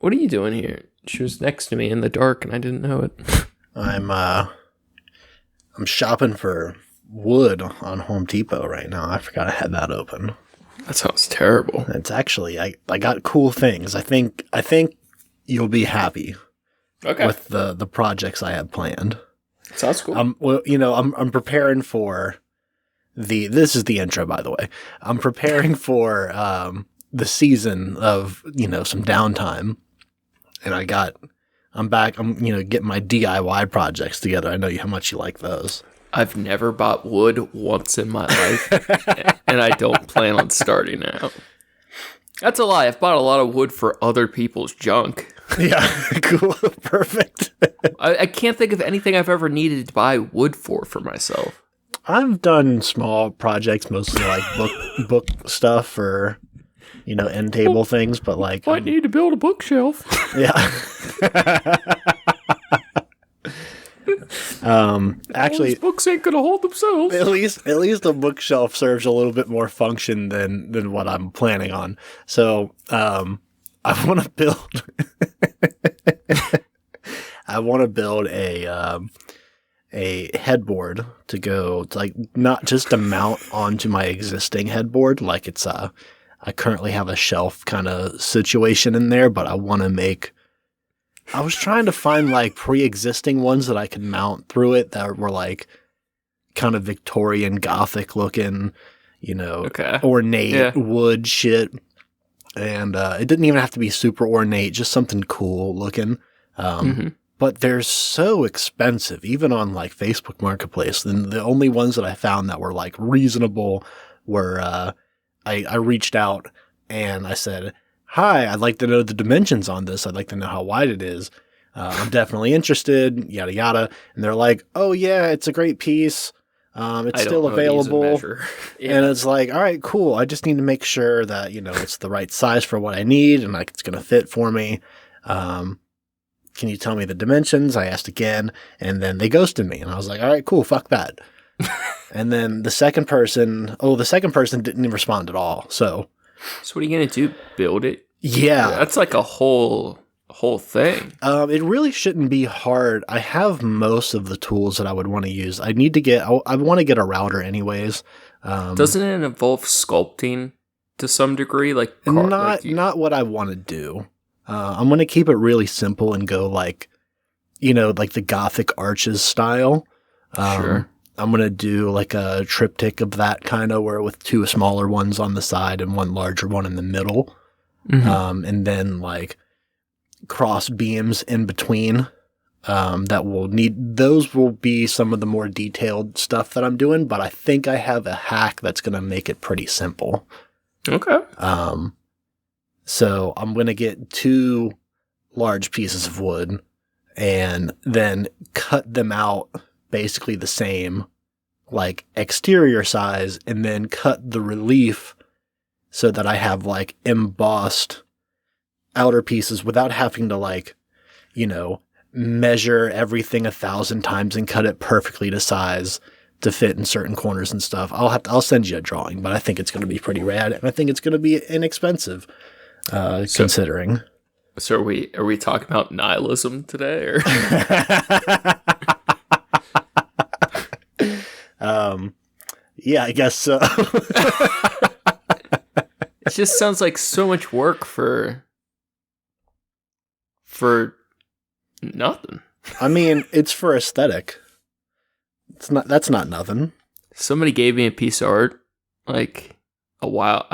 What are you doing here? She was next to me in the dark, and I didn't know it. I'm shopping for wood on Home Depot right now. I forgot I had that open. That sounds terrible. It's actually I got cool things. I think you'll be happy. Okay. With the projects I have planned. Sounds cool. I'm preparing for this is the intro, by the way. I'm preparing for the season of, some downtime. And I'm back. I'm getting my DIY projects together. I know how much you like those. I've never bought wood once in my life, and I don't plan on starting now. That's a lie. I've bought a lot of wood for other people's junk. Yeah, cool, perfect. I can't think of anything I've ever needed to buy wood for myself. I've done small projects, mostly like book stuff or end table things, but like I need to build a bookshelf. Yeah. Actually, these books ain't gonna hold themselves. At least a bookshelf serves a little bit more function than what I'm planning on. So, I want to build. I want to build a headboard to go to, like, not just to mount onto my existing headboard, like it's I currently have a shelf kind of situation in there, but I want to make. I was trying to find like pre-existing ones that I could mount through it that were like kind of Victorian Gothic looking, ornate wood shit. And it didn't even have to be super ornate, just something cool looking. But they're so expensive, even on like Facebook Marketplace. And the only ones that I found that were like reasonable were I reached out and I said, "Hi, I'd like to know the dimensions on this. I'd like to know how wide it is. I'm definitely interested, yada, yada." And they're like, "Oh, yeah, it's a great piece. It's still available." Yeah. And it's like, all right, cool. I just need to make sure that, it's the right size for what I need and like it's going to fit for me. Can you tell me the dimensions? I asked again, and then they ghosted me. And I was like, all right, cool, fuck that. And then the second person didn't even respond at all. So what are you going to do? Build it? Yeah. That's like a whole thing. It really shouldn't be hard. I have most of the tools that I would want to use. I want to get a router anyways. Doesn't it involve sculpting to some degree? Not what I want to do. I'm going to keep it really simple and go like the Gothic arches style. Sure. I'm going to do like a triptych of that kind of where with two smaller ones on the side and one larger one in the middle. Mm-hmm. And then like cross beams in between those will be some of the more detailed stuff that I'm doing, but I think I have a hack that's going to make it pretty simple. Okay. So I'm going to get 2 large pieces of wood and then cut them out basically the same, like exterior size, and then cut the relief so that I have like embossed outer pieces without having to like, measure everything 1,000 times and cut it perfectly to size to fit in certain corners and stuff. I'll send you a drawing, but I think it's going to be pretty rad, and I think it's going to be inexpensive, considering. So are we talking about nihilism today, or? Yeah, I guess so. It just sounds like so much work for nothing. I mean, it's for aesthetic. That's not nothing. Somebody gave me a piece of art like a while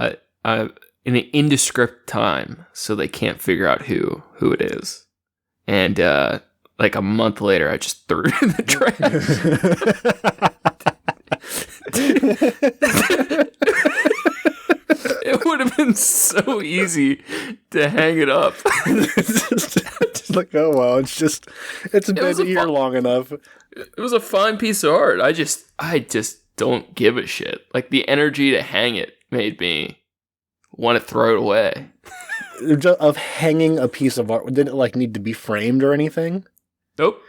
I in an indescript time, so they can't figure out who it is. And like a month later, I just threw it in the trash. It would have been so easy to hang it up. Just like, oh well, it's been here long enough. It was a fine piece of art. I just don't give a shit. Like the energy to hang it made me want to throw it away. Of hanging a piece of art, did it like need to be framed or anything? Nope.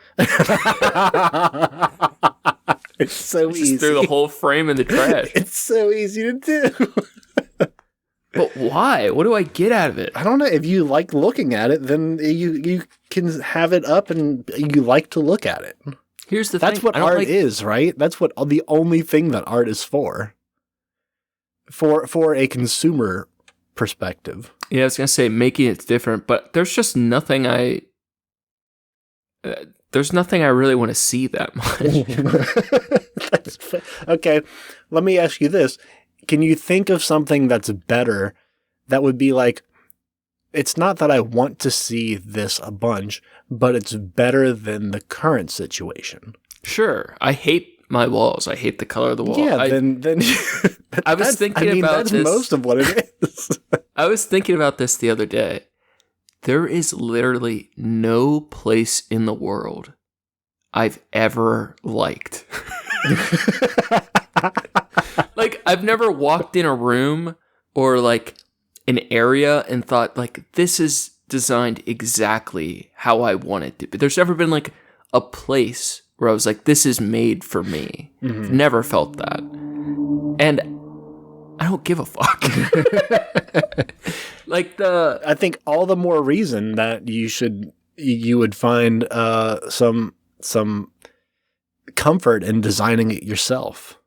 It's so easy. Just threw the whole frame in the trash. It's so easy to do. But why? What do I get out of it? I don't know. If you like looking at it, then you can have it up and you like to look at it. Here's the thing. That's what art is, right? That's what the only thing that art is for. For a consumer perspective. Yeah, I was gonna say making it different, but there's just nothing there's nothing I really want to see that much. Okay, let me ask you this. Can you think of something that's better that would be like, it's not that I want to see this a bunch, but it's better than the current situation? Sure. I hate my walls. I hate the color of the wall. Yeah, then I was thinking about that's this. Most of what it is. I was thinking about this the other day. There is literally no place in the world I've ever liked. Like, I've never walked in a room or like an area and thought like, this is designed exactly how I want it to be. There's never been like a place where I was like, this is made for me. Mm-hmm. I've never felt that. And I don't give a fuck. I think all the more reason that you would find some comfort in designing it yourself.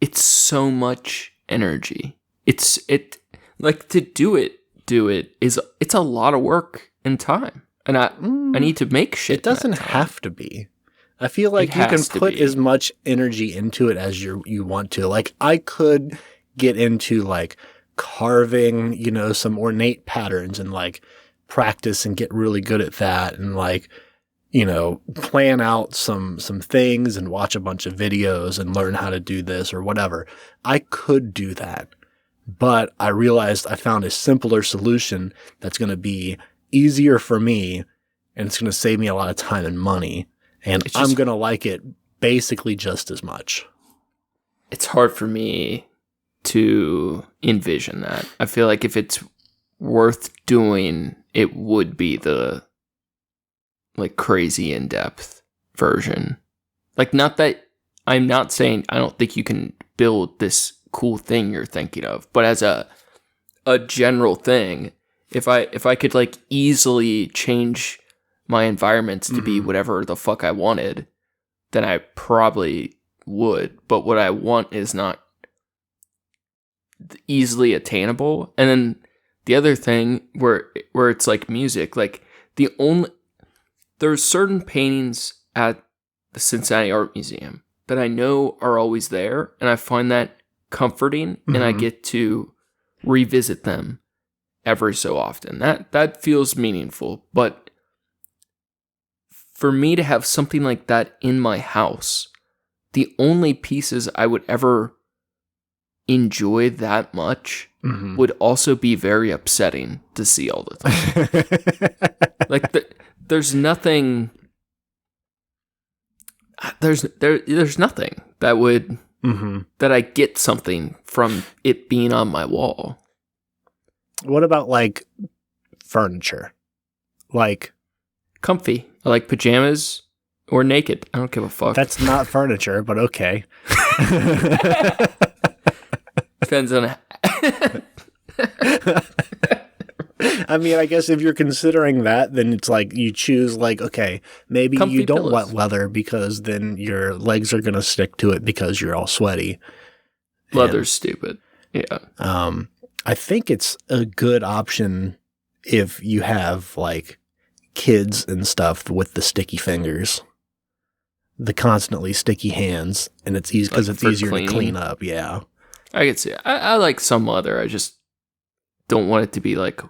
It's so much energy. It's a lot of work and time. And I need to make shit. It doesn't have to be. I feel like you can put as much energy into it as you want to. Like, I could get into like carving, some ornate patterns and like practice and get really good at that and like, plan out some things and watch a bunch of videos and learn how to do this or whatever. I could do that, but I realized I found a simpler solution that's going to be easier for me and it's going to save me a lot of time and money. And I'm going to like it basically just as much. It's hard for me to envision that. I feel like if it's worth doing, it would be the like crazy in-depth version. Like, not that I'm not saying I don't think you can build this cool thing you're thinking of, but as a general thing, if I could like easily change my environments to be whatever the fuck I wanted, then I probably would. But what I want is not easily attainable. And then the other thing where it's like music, like there's certain paintings at the Cincinnati Art Museum that I know are always there, and I find that comforting, and I get to revisit them every so often. That feels meaningful. But for me to have something like that in my house, the only pieces I would ever enjoy that much would also be very upsetting to see all the time. Like, there's nothing. There's nothing that would that I get something from it being on my wall. What about like furniture? Like comfy. I like pajamas or naked. I don't give a fuck. That's not furniture, but okay. Depends on. I mean, I guess if you're considering that, then it's like you choose like, okay, maybe comfy you don't pillows. Want leather because then your legs are going to stick to it because you're all sweaty. Leather's stupid. Yeah. I think it's a good option if you have like kids and stuff with the sticky fingers, the constantly sticky hands, and it's easy because it's easier to clean up. Yeah. I can see it. I like some leather. I just don't want it to be like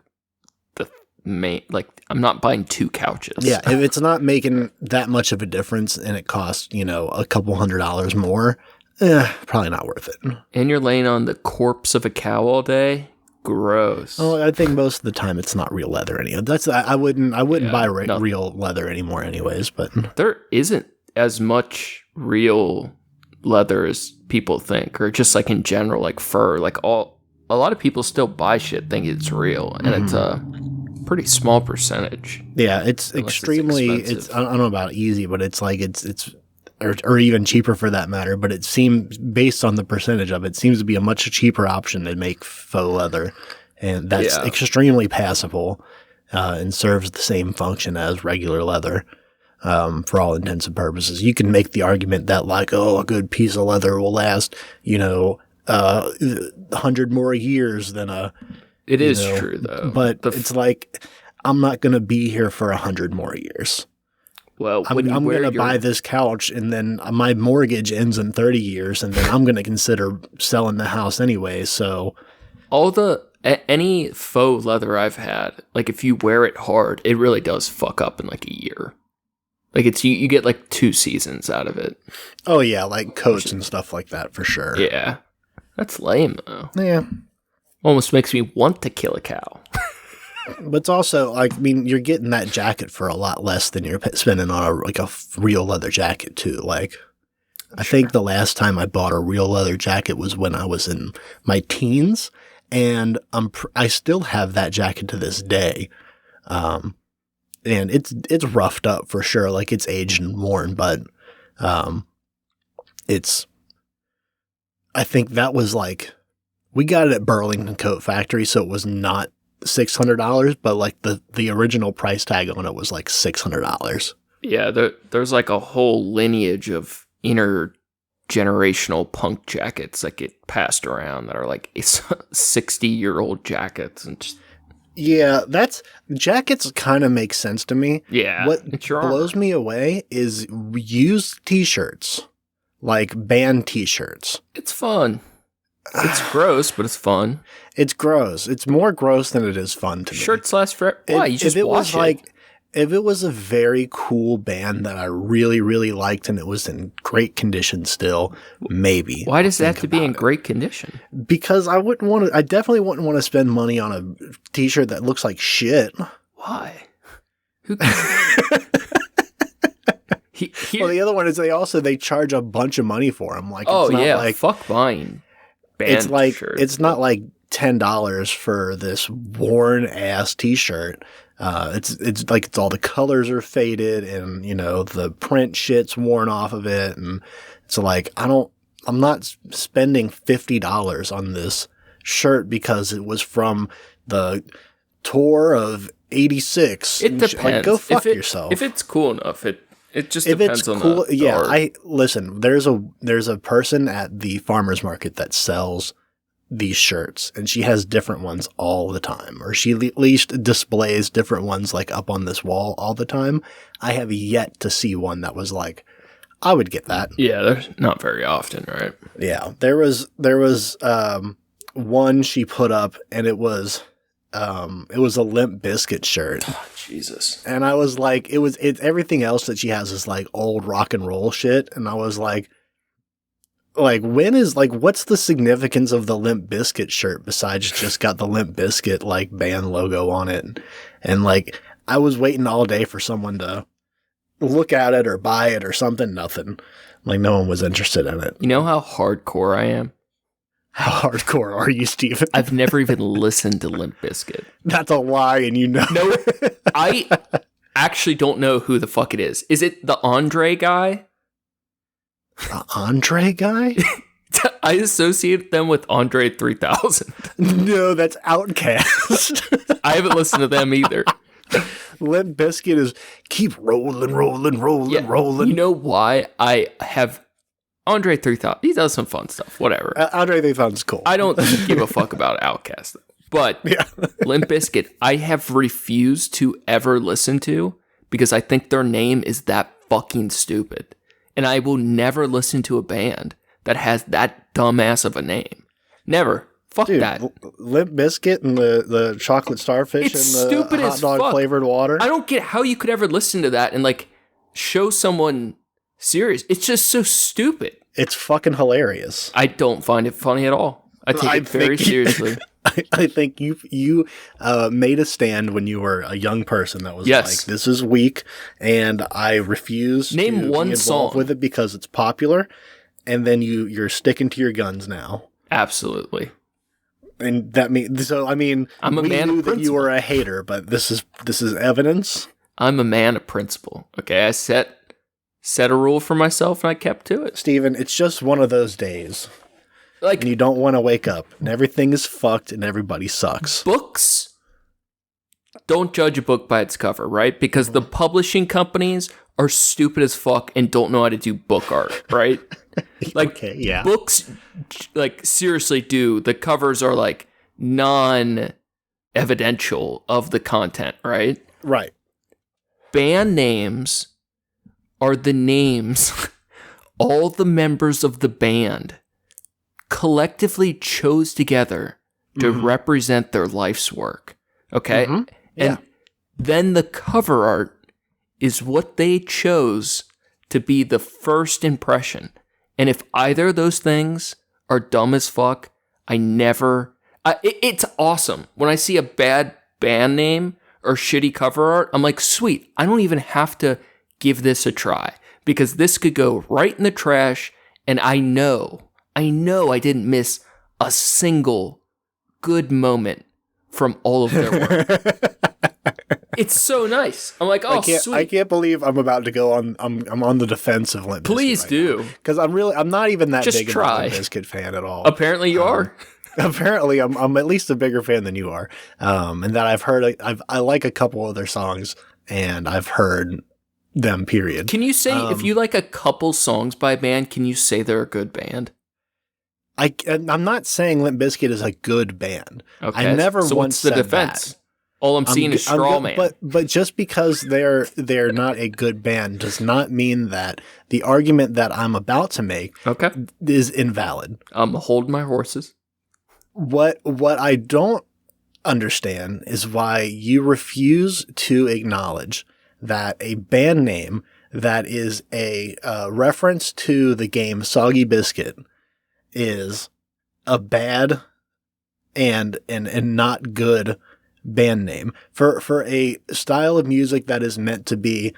the main, like I'm not buying 2 couches. Yeah. If it's not making that much of a difference and it costs, a couple $100 more, probably not worth it. And you're laying on the corpse of a cow all day. Gross. Oh, I think most of the time it's not real leather anyway. I wouldn't buy real leather anymore anyways, but there isn't as much real leather as people think, or just like in general, like fur, like a lot of people still buy shit thinking it's real, and it's a pretty small percentage. Yeah, it's extremely, it's I don't know about easy, but it's like it's or even cheaper for that matter, but it seems, based on the percentage of it, seems to be a much cheaper option to make faux leather. and that's extremely passable and serves the same function as regular leather. For all intents and purposes, you can make the argument that like, oh, a good piece of leather will last, 100 more years than a. It is true though, but it's like I'm not going to be here for 100 more years. Well, I'm going to buy this couch, and then my mortgage ends in 30 years, and then I'm going to consider selling the house anyway. So, any faux leather I've had, like if you wear it hard, it really does fuck up in like a year. Like it's you get like 2 seasons out of it. Oh yeah, like coats and stuff like that for sure. Yeah, that's lame though. Yeah, almost makes me want to kill a cow. But it's also like, I mean, you're getting that jacket for a lot less than you're spending on a real leather jacket too. Like, I think the last time I bought a real leather jacket was when I was in my teens, and I still have that jacket to this day. And it's roughed up for sure. Like it's aged and worn, but I think that was like, we got it at Burlington Coat Factory, so it was not $600, but like the original price tag on it was like $600. Yeah, there's like a whole lineage of intergenerational punk jackets that get passed around that are like 60-year-old jackets and just. Yeah, jackets kind of make sense to me. Yeah, what blows me away is used t-shirts, like band t-shirts. It's fun. It's gross, but it's fun. It's gross. It's more gross than it is fun to me. Shirts last forever. Why? You just wash it. If it was a very cool band that I really, really liked and it was in great condition still, maybe. Why does it have to be in great condition? Because I definitely wouldn't want to spend money on a t-shirt that looks like shit. Why? Well, the other one is they charge a bunch of money for them. Like, oh, yeah, like, fuck buying band shirts. It's not like $10 for this worn ass t-shirt. It's like it's all the colors are faded and the print shit's worn off of it, and it's like I'm not spending $50 on this shirt because it was from the tour of '86. It depends. Like, go fuck yourself. If it's cool enough, it just depends on cool, the yeah. art. Listen. There's a person at the farmer's market that sells these shirts, and she has different ones all the time, or she at least displays different ones like up on this wall all the time. I have yet to see one that was like, I would get that. Yeah, there's not very often, right? Yeah, there was one she put up, and it was a Limp Bizkit shirt. Oh, Jesus. And I was like, it's everything else that she has is like old rock and roll shit, and I was like, what's the significance of the Limp Bizkit shirt besides just got the Limp Bizkit like band logo on it? And like, I was waiting all day for someone to look at it or buy it or something. Nothing. Like, no one was interested in it. You know how hardcore I am? How hardcore are you, Steven? I've never even listened to Limp Bizkit. That's a lie, and you know. No, I actually don't know who the fuck it is. Is it the Andre guy? The Andre guy? I associate them with Andre 3000. No, that's Outkast. I haven't listened to them either. Limp Bizkit is keep rolling. You know why? I have Andre 3000. He does some fun stuff. Whatever. Andre 3000's cool. I don't give a fuck about Outkast, but yeah. Limp Bizkit, I have refused to ever listen to because I think their name is that fucking stupid. And I will never listen to a band that has that dumbass of a name. Never. Fuck that. Limp Bizkit and the chocolate starfish it's and the hot dog flavored water. I don't get how you could ever listen to that and like show someone serious. It's just so stupid. It's fucking hilarious. I don't find it funny at all. I take it very seriously. I think you made a stand when you were a young person that was like, this is weak, and I refuse to Name one be involved song with it because it's popular, and then you're sticking to your guns now. Absolutely. And that means I'm a we man knew of that you principle. were a hater, but this is evidence. I'm a man of principle. Okay, I set a rule for myself and I kept to it. Steven, it's just one of those days. like and you don't want to wake up, and everything is fucked, and everybody sucks. Books, don't judge a book by its cover, right? Because the publishing companies are stupid as fuck and don't know how to do book art, right? Like, okay, yeah. Books, like, seriously do. The covers are, like, non-evidential of the content, right? Right. Band names are the names all the members of the band collectively chose together to represent their life's work. Okay? Mm-hmm. Yeah. And then the cover art is what they chose to be the first impression. And if either of those things are dumb as fuck, it's awesome. When I see a bad band name or shitty cover art, I'm like, sweet, I don't even have to give this a try because this could go right in the trash. And I know I didn't miss a single good moment from all of their work. It's so nice. I'm like, oh, sweet. I can't believe I'm about to go on. I'm on the defense of Limp Bizkit. Please do, because I'm not even that just big of a Limp Bizkit fan at all. Apparently, you are. Apparently, I'm at least a bigger fan than you are, and that I've heard. I like a couple of their songs, and I've heard them. Period. Can you say if you like a couple songs by a band? Can you say they're a good band? I'm not saying Limp Bizkit is a good band. Okay. I never so once what's the said defense? that. All I'm seeing is straw man. But just because they're not a good band does not mean that the argument that I'm about to make is invalid. I'm holding my horses. What I don't understand is why you refuse to acknowledge that a band name that is a reference to the game Soggy Biscuit is a bad and not good band name for a style of music that is meant to be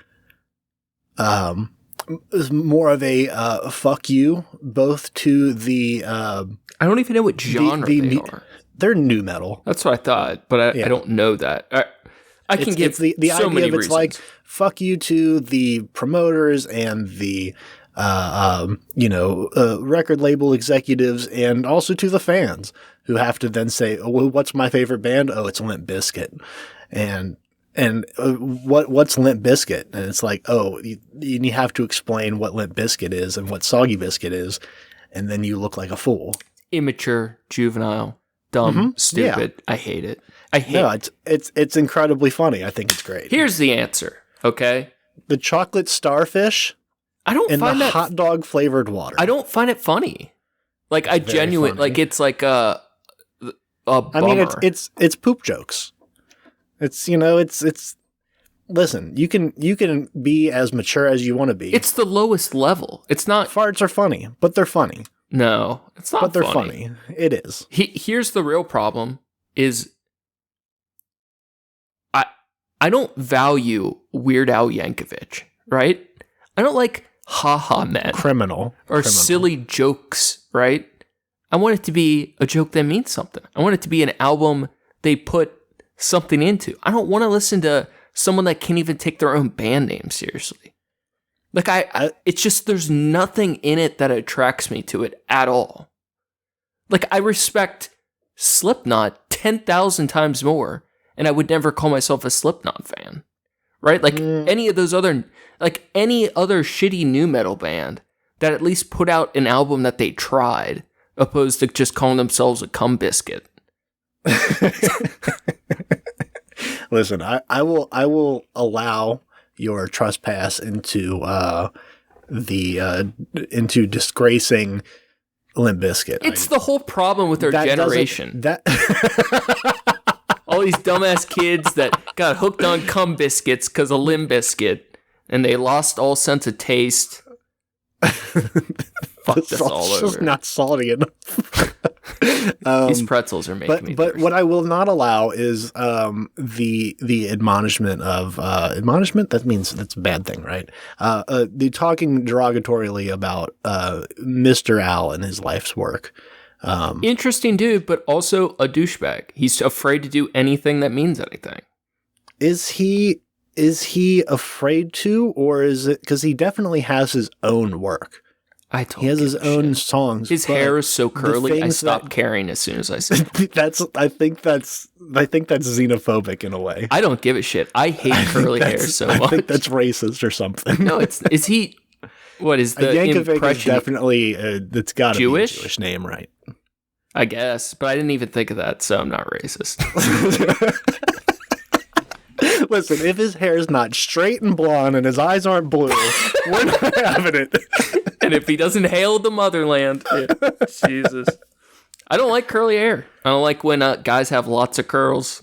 is more of a fuck you both to the I don't even know what genre they are. They're new metal. That's what I thought, but I don't know that. I can give the so idea many of it's reasons. like fuck you to the promoters and the record label executives and also to the fans who have to then say, oh, well, what's my favorite band? Oh, it's Limp Bizkit. And what's Limp Bizkit? And it's like, oh, you have to explain what Limp Bizkit is and what Soggy Biscuit is. And then you look like a fool. Immature, juvenile, dumb, stupid. Yeah. I hate it. It's incredibly funny. I think it's great. Here's the answer. Okay. The chocolate starfish. I don't find that hot dog flavored water. I don't find it funny. Like I genuinely like it's like a bummer. I mean it's poop jokes. It's listen, you can be as mature as you want to be. It's the lowest level. It's not farts are funny, but they're funny. No, it's not. But they're funny. It is. Here's the real problem is I don't value Weird Al Yankovic, right? I don't like ha-ha men. Criminal. Silly jokes, right? I want it to be a joke that means something. I want it to be an album they put something into. I don't want to listen to someone that can't even take their own band name seriously. Like it's just, there's nothing in it that attracts me to it at all. Like I respect Slipknot 10,000 times more, and I would never call myself a Slipknot fan, right? Like any other shitty nu metal band that at least put out an album that they tried, opposed to just calling themselves a cum biscuit. Listen, I will allow your trespass into into disgracing Limp Bizkit. It's the whole problem with their generation. All these dumbass kids that got hooked on cum biscuits because of Limp Bizkit, and they lost all sense of taste. Fucked us all over. Just not salty enough. These pretzels are making me But thirsty. what I will not allow is the admonishment of admonishment. That means that's a bad thing, right? The talking derogatorily about Mr. Al and his life's work. Interesting dude, but also a douchebag. He's afraid to do anything that means anything. Is he afraid to, or is it because he definitely has his own work? I don't He has give his a own shit. songs. His but hair is so the curly. I things stopped caring as soon as I said it. I think that's xenophobic in a way. I don't give a shit. I hate curly hair so much. I think that's racist or something. No, is he? What is the Yankovic is impression? definitely it's got to be a Jewish? Jewish name, right? I guess, but I didn't even think of that, so I'm not racist. Listen, if his hair is not straight and blonde and his eyes aren't blue, we're not having it. And if he doesn't hail the motherland, Jesus. I don't like curly hair. I don't like when guys have lots of curls.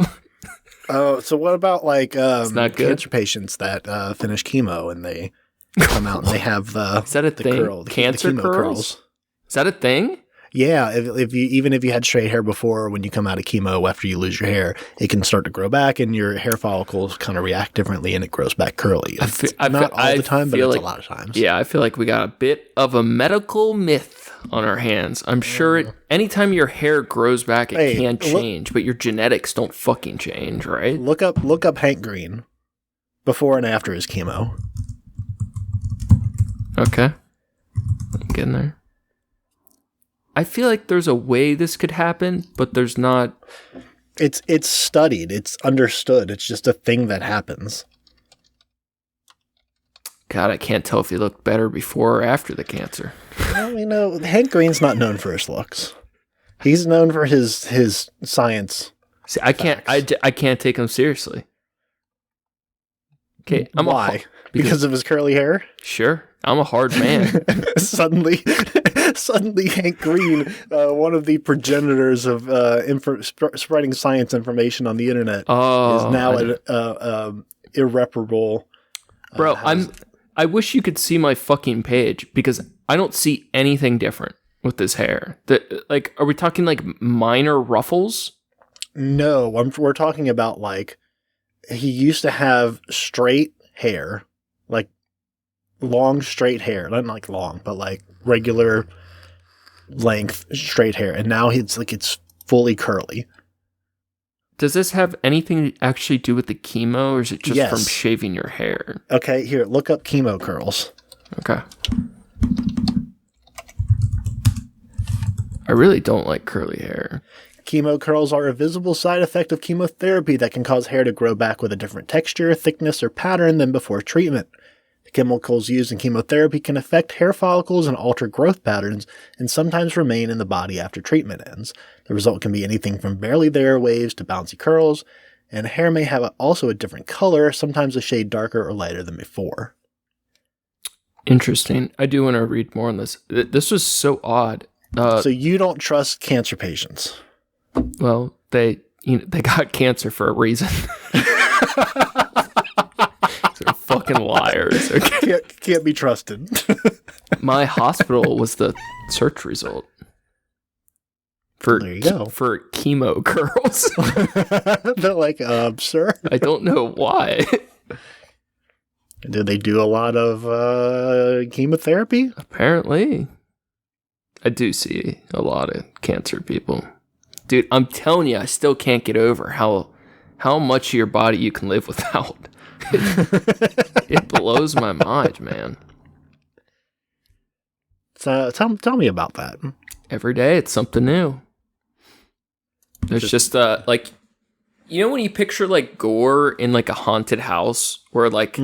Oh, so what about like not good. cancer patients that finish chemo and they come out and they have Is that a thing? Cancer chemo curls? Is that a thing? Yeah, if you even if you had straight hair before, when you come out of chemo after you lose your hair, it can start to grow back, and your hair follicles kind of react differently, and it grows back curly. Not all the time, but it's a lot of times. Yeah, I feel like we got a bit of a medical myth on our hands. I'm sure anytime your hair grows back, it can change, but your genetics don't fucking change, right? Look up Hank Green before and after his chemo. Okay, I'm getting there. I feel like there's a way this could happen, but there's not. It's studied. It's understood. It's just a thing that happens. God, I can't tell if he looked better before or after the cancer. Well, Hank Green's not known for his looks. He's known for his science. See, I can't take him seriously. Okay, Why? Because of his curly hair? Sure, I'm a hard man. Suddenly, Hank Green, one of the progenitors of spreading science information on the internet, is now an irreparable. Bro, I wish you could see my fucking page because I don't see anything different with this hair. Are we talking like minor ruffles? No, we're talking about like he used to have straight hair, like long straight hair, not like long, but like regular length straight hair, and now it's fully curly. Does this have anything to actually do with the chemo, or is it just from shaving your hair? Okay, here, look up chemo curls. Okay. I really don't like curly hair. Chemo curls are a visible side effect of chemotherapy that can cause hair to grow back with a different texture, thickness, or pattern than before treatment. The chemicals used in chemotherapy can affect hair follicles and alter growth patterns, and sometimes remain in the body after treatment ends. The result can be anything from barely there waves to bouncy curls, and hair may have also a different color, sometimes a shade darker or lighter than before. Interesting. I do want to read more on this. This was so odd. So you don't trust cancer patients? Well, they got cancer for a reason. They're fucking liars. Okay? Can't be trusted. My hospital was the search result for there you go. For chemo curls. They're like, sir. I don't know why. Did they do a lot of chemotherapy? Apparently. I do see a lot of cancer people. Dude, I'm telling you, I still can't get over how much of your body you can live without. It blows my mind, man. So tell me about that. Every day, it's something new. There's just like, when you picture like gore in like a haunted house where like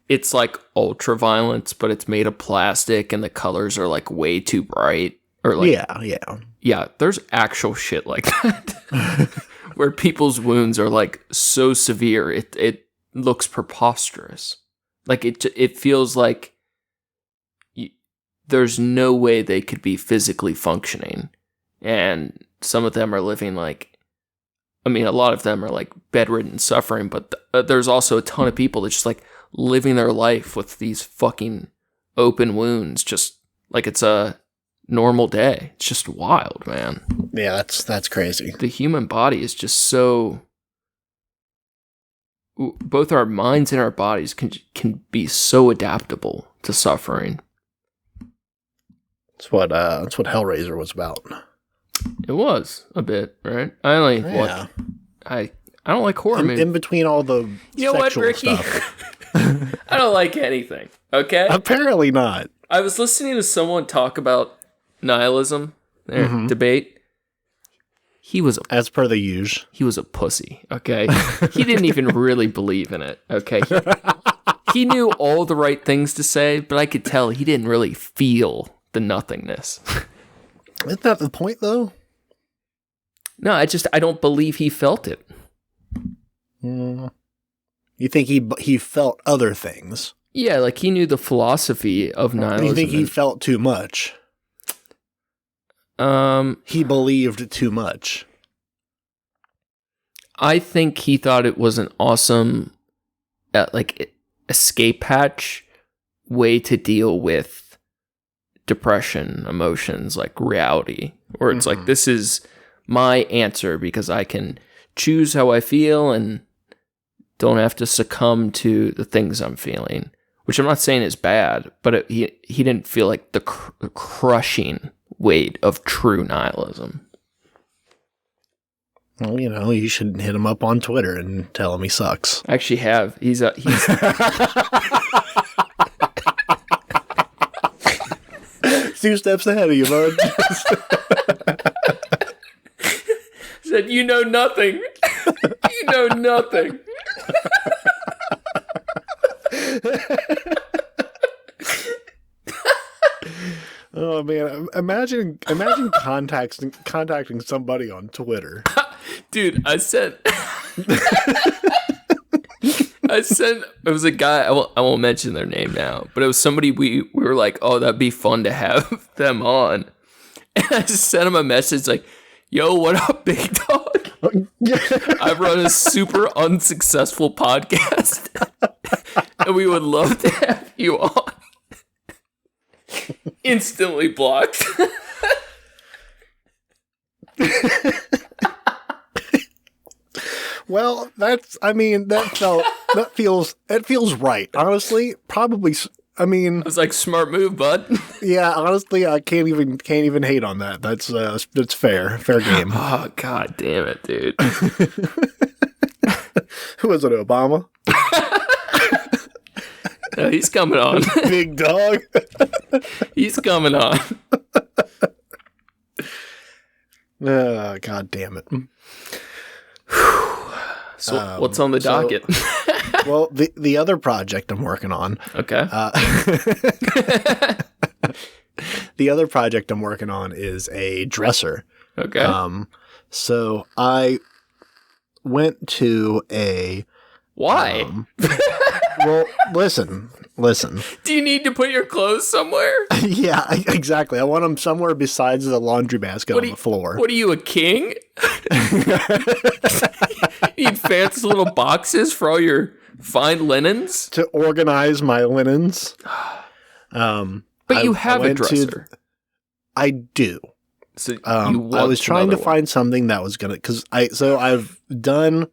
it's like ultra violence, but it's made of plastic and the colors are like way too bright, or like yeah, there's actual shit like that where people's wounds are like so severe it looks preposterous. Like it feels like there's no way they could be physically functioning, and some of them are living like, I mean, a lot of them are like bedridden, suffering, but there's also a ton of people that's just like living their life with these fucking open wounds, just like it's a normal day. It's just wild, man. Yeah, that's crazy. The human body is just so, both our minds and our bodies can be so adaptable to suffering. That's what Hellraiser was about. It was a bit, right? I only watch. I don't like horror movies. In between all the sexual what, Ricky? Stuff. I don't like anything. Okay. Apparently not. I was listening to someone talk about nihilism, debate. He was as per the usual. He was a pussy. Okay, he didn't even really believe in it. Okay, he knew all the right things to say, but I could tell he didn't really feel the nothingness. Isn't that the point, though? No, I don't believe he felt it. You think he felt other things? Yeah, like he knew the philosophy of nihilism. You think he felt too much? He believed too much. I think he thought it was an awesome, escape hatch way to deal with depression, emotions, like reality. Where it's like, this is my answer because I can choose how I feel and don't have to succumb to the things I'm feeling. Which I'm not saying is bad, but he didn't feel like the crushing weight of true nihilism. Well, you should hit him up on Twitter and tell him he sucks. I actually have. He's 2 steps ahead of you, bud. Said, you know nothing. You know nothing. Oh man! Imagine contacting somebody on Twitter. Dude, I sent. It was a guy. I won't mention their name now, but it was somebody we were like, oh, that'd be fun to have them on. And I just sent him a message like, yo, what up, big dog? I run a super unsuccessful podcast, and we would love to have you on. Instantly blocked. Well, that feels right. Honestly, probably. I mean, it was like smart move, bud. Yeah, honestly, I can't even hate on that. That's fair game. Oh, god damn it, dude. Who was it, Obama? No, he's coming on. Big dog. He's coming on. God damn it. So what's on the docket? Well, the other project I'm working on. Okay. The other project I'm working on is a dresser. Okay. So I went to a... Why? Well, listen. Do you need to put your clothes somewhere? Yeah, exactly. I want them somewhere besides the laundry basket on the floor. What are you, a king? You need fancy little boxes for all your fine linens? To organize my linens. But you have a dresser. I do. So I was trying to find something that was gonna, I've done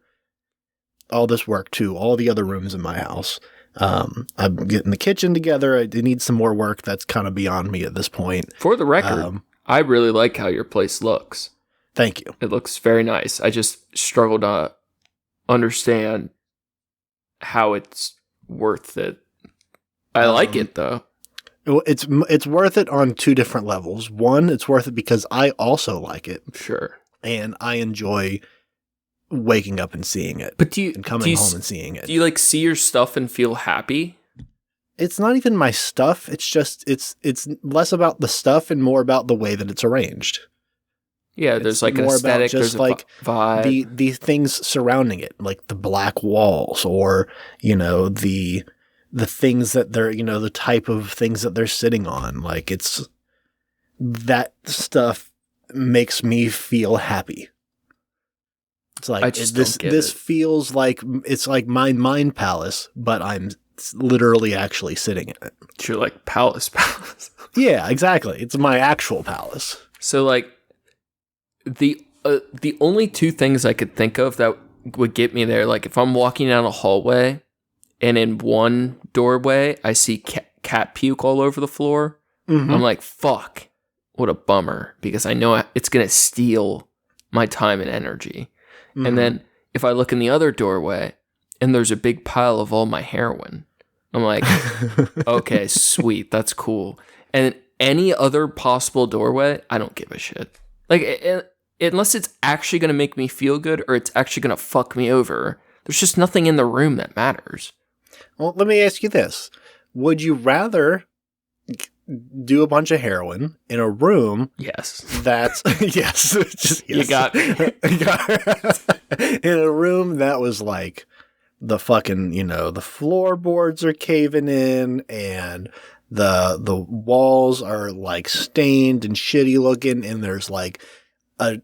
all this work to all the other rooms in my house. I'm getting the kitchen together. I need some more work. That's kind of beyond me at this point. For the record, I really like how your place looks. Thank you. It looks very nice. I just struggle to understand how it's worth it. I like it though. It's worth it on 2 different levels. One, it's worth it because I also like it. Sure. And I enjoy waking up and seeing it. But coming home and seeing it. Do you like see your stuff and feel happy? It's not even my stuff. It's just it's less about the stuff and more about the way that it's arranged. Yeah, there's like an aesthetic, there's like vibe. The things surrounding it, like the black walls, or the things that they're the type of things that they're sitting on. Like it's that stuff makes me feel happy. It's like this feels like it's like my mind palace, but I'm literally actually sitting in it. It's your like palace. Yeah, exactly. It's my actual palace. So like the only 2 things I could think of that would get me there, like if I'm walking down a hallway and in one doorway I see cat puke all over the floor, I'm like, fuck, what a bummer, because I know it's gonna steal my time and energy. And then if I look in the other doorway and there's a big pile of all my heroin, I'm like, okay, sweet, that's cool. And any other possible doorway, I don't give a shit. Like, unless it's actually going to make me feel good or it's actually going to fuck me over, there's just nothing in the room that matters. Well, let me ask you this. Would you rather do a bunch of heroin in a room? Yes. That's, yes. Just, yes. You got me. In a room that was like the fucking, the floorboards are caving in and the walls are like stained and shitty looking, and there's like a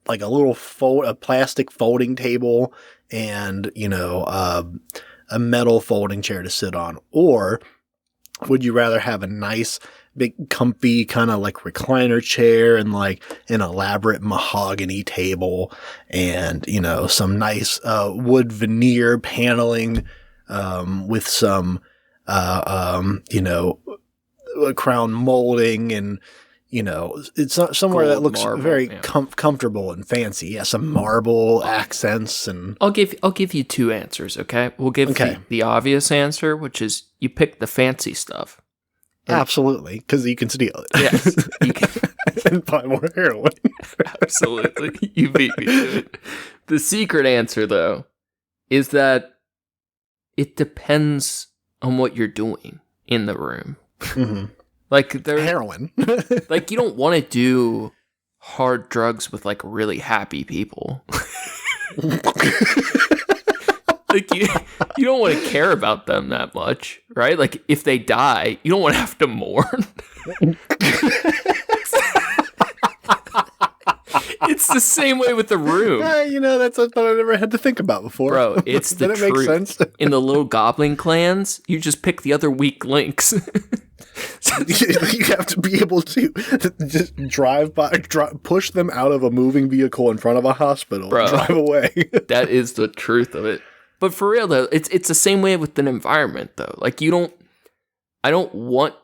little a plastic folding table and, a metal folding chair to sit on? Or would you rather have a nice, big, comfy kind of like recliner chair and like an elaborate mahogany table and, some nice wood veneer paneling with some, crown molding and, it's somewhere Gold that looks marble, very yeah. comfortable and fancy. Yeah, some marble accents and. I'll give you two answers, okay? We'll give the obvious answer, which is you pick the fancy stuff. Absolutely, because you can steal it. Yes, you can. And buy more heroin. Absolutely, you beat me to it. The secret answer, though, is that it depends on what you're doing in the room. Mm-hmm. Like heroin. Like, you don't want to do hard drugs with like really happy people. Like you don't want to care about them that much, right? Like if they die, you don't want to have to mourn. It's the same way with the room. That's something I never had to think about before. Bro, it's the truth. It makes sense. In the little goblin clans, you just pick the other weak links. You have to be able to just drive by, push them out of a moving vehicle in front of a hospital, bro, and drive away. That is the truth of it. But for real though, it's the same way with an environment though. Like I don't want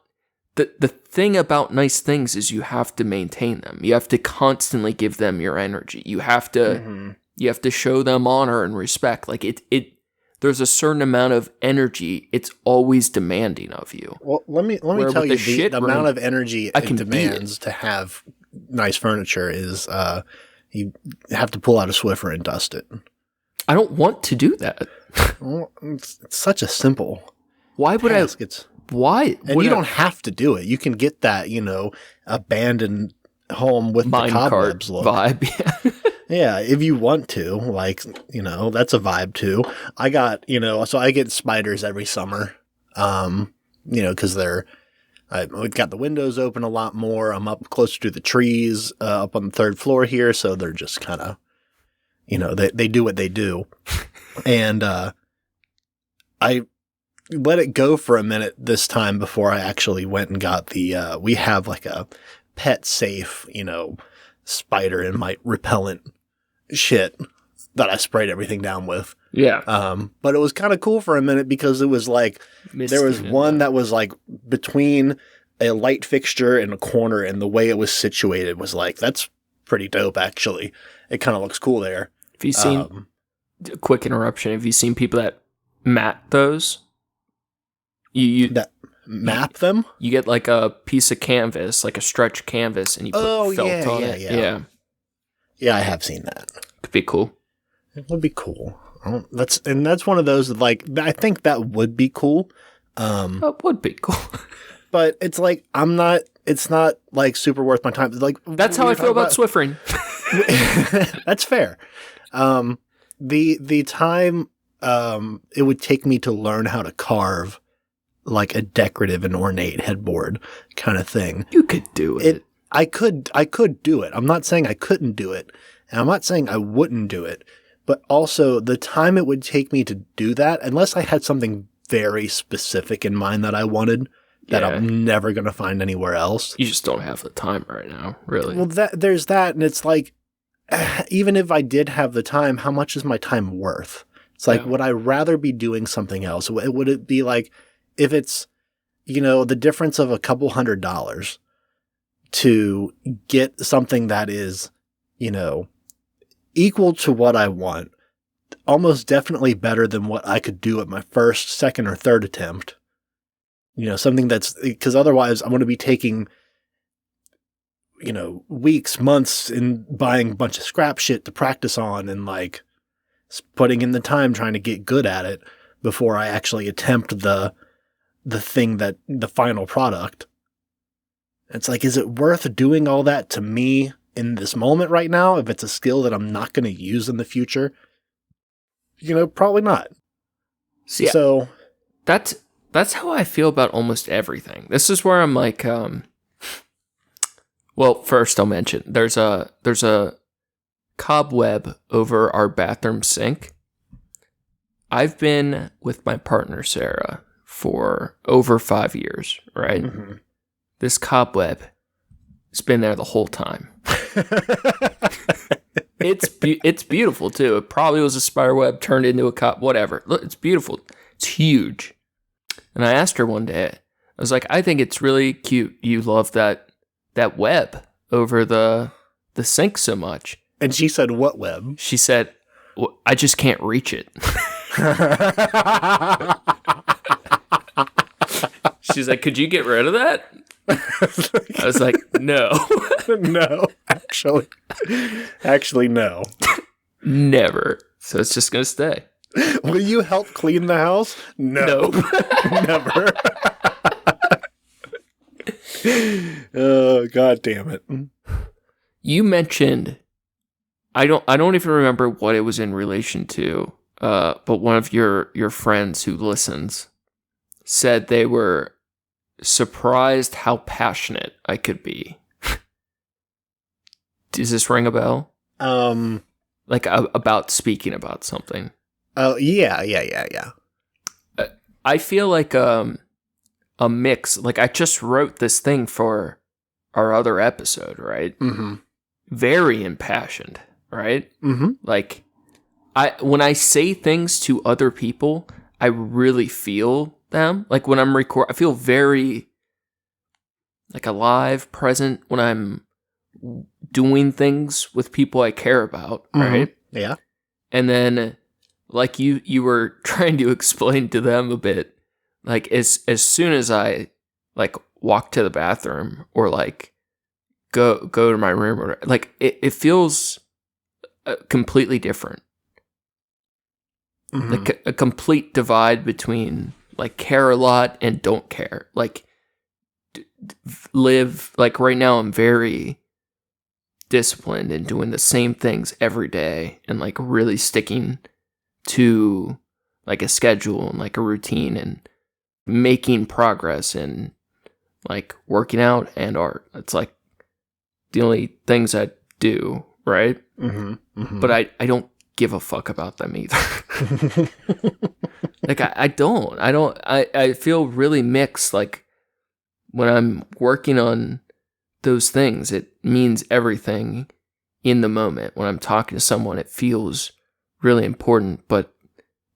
the thing about nice things is you have to maintain them. You have to constantly give them your energy. You have to show them honor and respect. Like there's a certain amount of energy it's always demanding of you. Well, let me tell you the amount of energy it demands to have nice furniture is you have to pull out a Swiffer and dust it. I don't want to do that. Well, it's such a simple. Why would task. Why? And you don't have to do it. You can get that, abandoned home with the cobwebs look vibe. Yeah, if you want to, that's a vibe too. I got, so I get spiders every summer, because I've got the windows open a lot more. I'm up closer to the trees, up on the third floor here. So they're just kind of, they do what they do. And, I let it go for a minute this time before I actually went and got we have like a pet safe, spider and mite repellent shit that I sprayed everything down with. Yeah. But it was kind of cool for a minute because it was like, there was one that was like between a light fixture and a corner, and the way it was situated was like, that's pretty dope actually. It kind of looks cool there. Have you seen, quick interruption, have you seen people that mat those? You that map them? You get like a piece of canvas, like a stretch canvas, and you put felt on it. Yeah, I have seen that. Could be cool. It would be cool. That's one of those like I think that would be cool. That would be cool. But it's like it's not like super worth my time. Like that's how I feel about Swiffering. That's fair. The time it would take me to learn how to carve like a decorative and ornate headboard kind of thing. You could do it. I could do it. I'm not saying I couldn't do it. And I'm not saying I wouldn't do it. But also the time it would take me to do that, unless I had something very specific in mind that I wanted that I'm never going to find anywhere else. You just don't have the time right now, really. Well, there's that. And it's like, even if I did have the time, how much is my time worth? It's like, would I rather be doing something else? Would it be like, if it's, the difference of a couple $100 to get something that is, equal to what I want, almost definitely better than what I could do at my first, second, or third attempt, something that's, because otherwise I'm going to be taking, weeks, months in buying a bunch of scrap shit to practice on and like putting in the time trying to get good at it before I actually attempt the final product. It's like, is it worth doing all that to me in this moment right now if it's a skill that I'm not going to use in the future? Probably not. See, so that's how I feel about almost everything. This is where I'm like, well, first I'll mention there's a cobweb over our bathroom sink. I've been with my partner Sarah for over 5 years, right? Mm-hmm. This cobweb has been there the whole time. It's beautiful too. It probably was a spider web turned into a cob, whatever. Look, it's beautiful. It's huge. And I asked her one day, I was like, I think it's really cute. You love that web over the sink so much. And she said, what web? She said, well, I just can't reach it. She's like, could you get rid of that? I was like, no. No, actually, no. Never. So it's just going to stay. Will you help clean the house? No. Nope. Never. Oh, God damn it. You mentioned, I don't even remember what it was in relation to, but one of your friends who listens said they were surprised how passionate I could be. Does this ring a bell? Like about speaking about something. Oh, yeah. I feel like a mix. Like I just wrote this thing for our other episode, right? Mm-hmm. Very impassioned, right? Mm-hmm. Like when I say things to other people, I really feel them. Like when I'm I feel very like alive, present when I'm doing things with people I care about, right? Mm-hmm. Yeah. And then like you were trying to explain to them a bit, like as soon as I like walk to the bathroom or like go to my room or like it feels completely different. Mm-hmm. Like a complete divide between like care a lot and don't care. Like live like right now I'm very disciplined and doing the same things every day and like really sticking to like a schedule and like a routine and making progress in like working out and art. It's like the only things I do, right? Mm-hmm. Mm-hmm. But I don't give a fuck about them either. Like I feel really mixed. Like when I'm working on those things, it means everything in the moment. When I'm talking to someone, it feels really important. But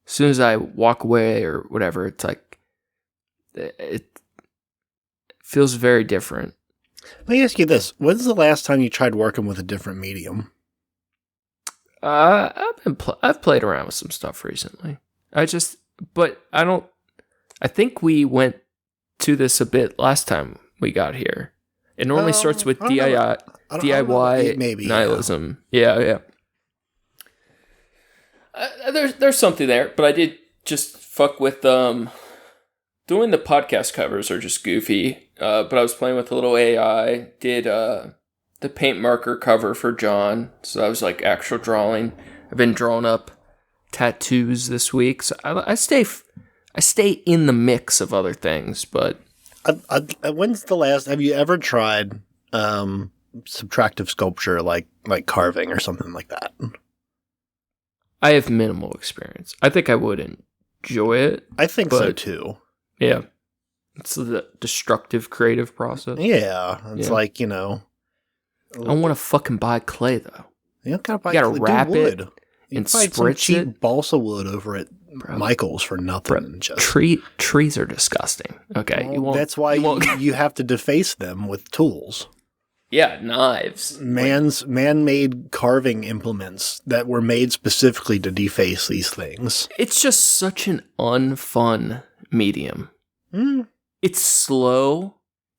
as soon as I walk away or whatever, it's like, it feels very different. Let me ask you this. When's the last time you tried working with a different medium? I've played around with some stuff recently. I think we went to this a bit last time we got here. It normally starts with DIY maybe nihilism. Yeah. There's something there, but I did just fuck with doing the podcast covers are just goofy. But I was playing with a little AI. Did the paint marker cover for John, so that was like actual drawing. I've been drawing up tattoos this week, so I stay in the mix of other things. But when's the last? Have you ever tried subtractive sculpture, like carving or something like that? I have minimal experience. I think I would enjoy it. I think so too. Yeah, it's the destructive creative process. Yeah, it's like I don't want to fucking buy clay though. You don't gotta buy. You gotta wrap wood. it You and can find some spritz cheap it. balsa wood over at Michael's for nothing. Trees are disgusting. Okay, well, that's why you have to deface them with tools. Yeah, knives. Man-made carving implements that were made specifically to deface these things. It's just such an unfun medium. it's slow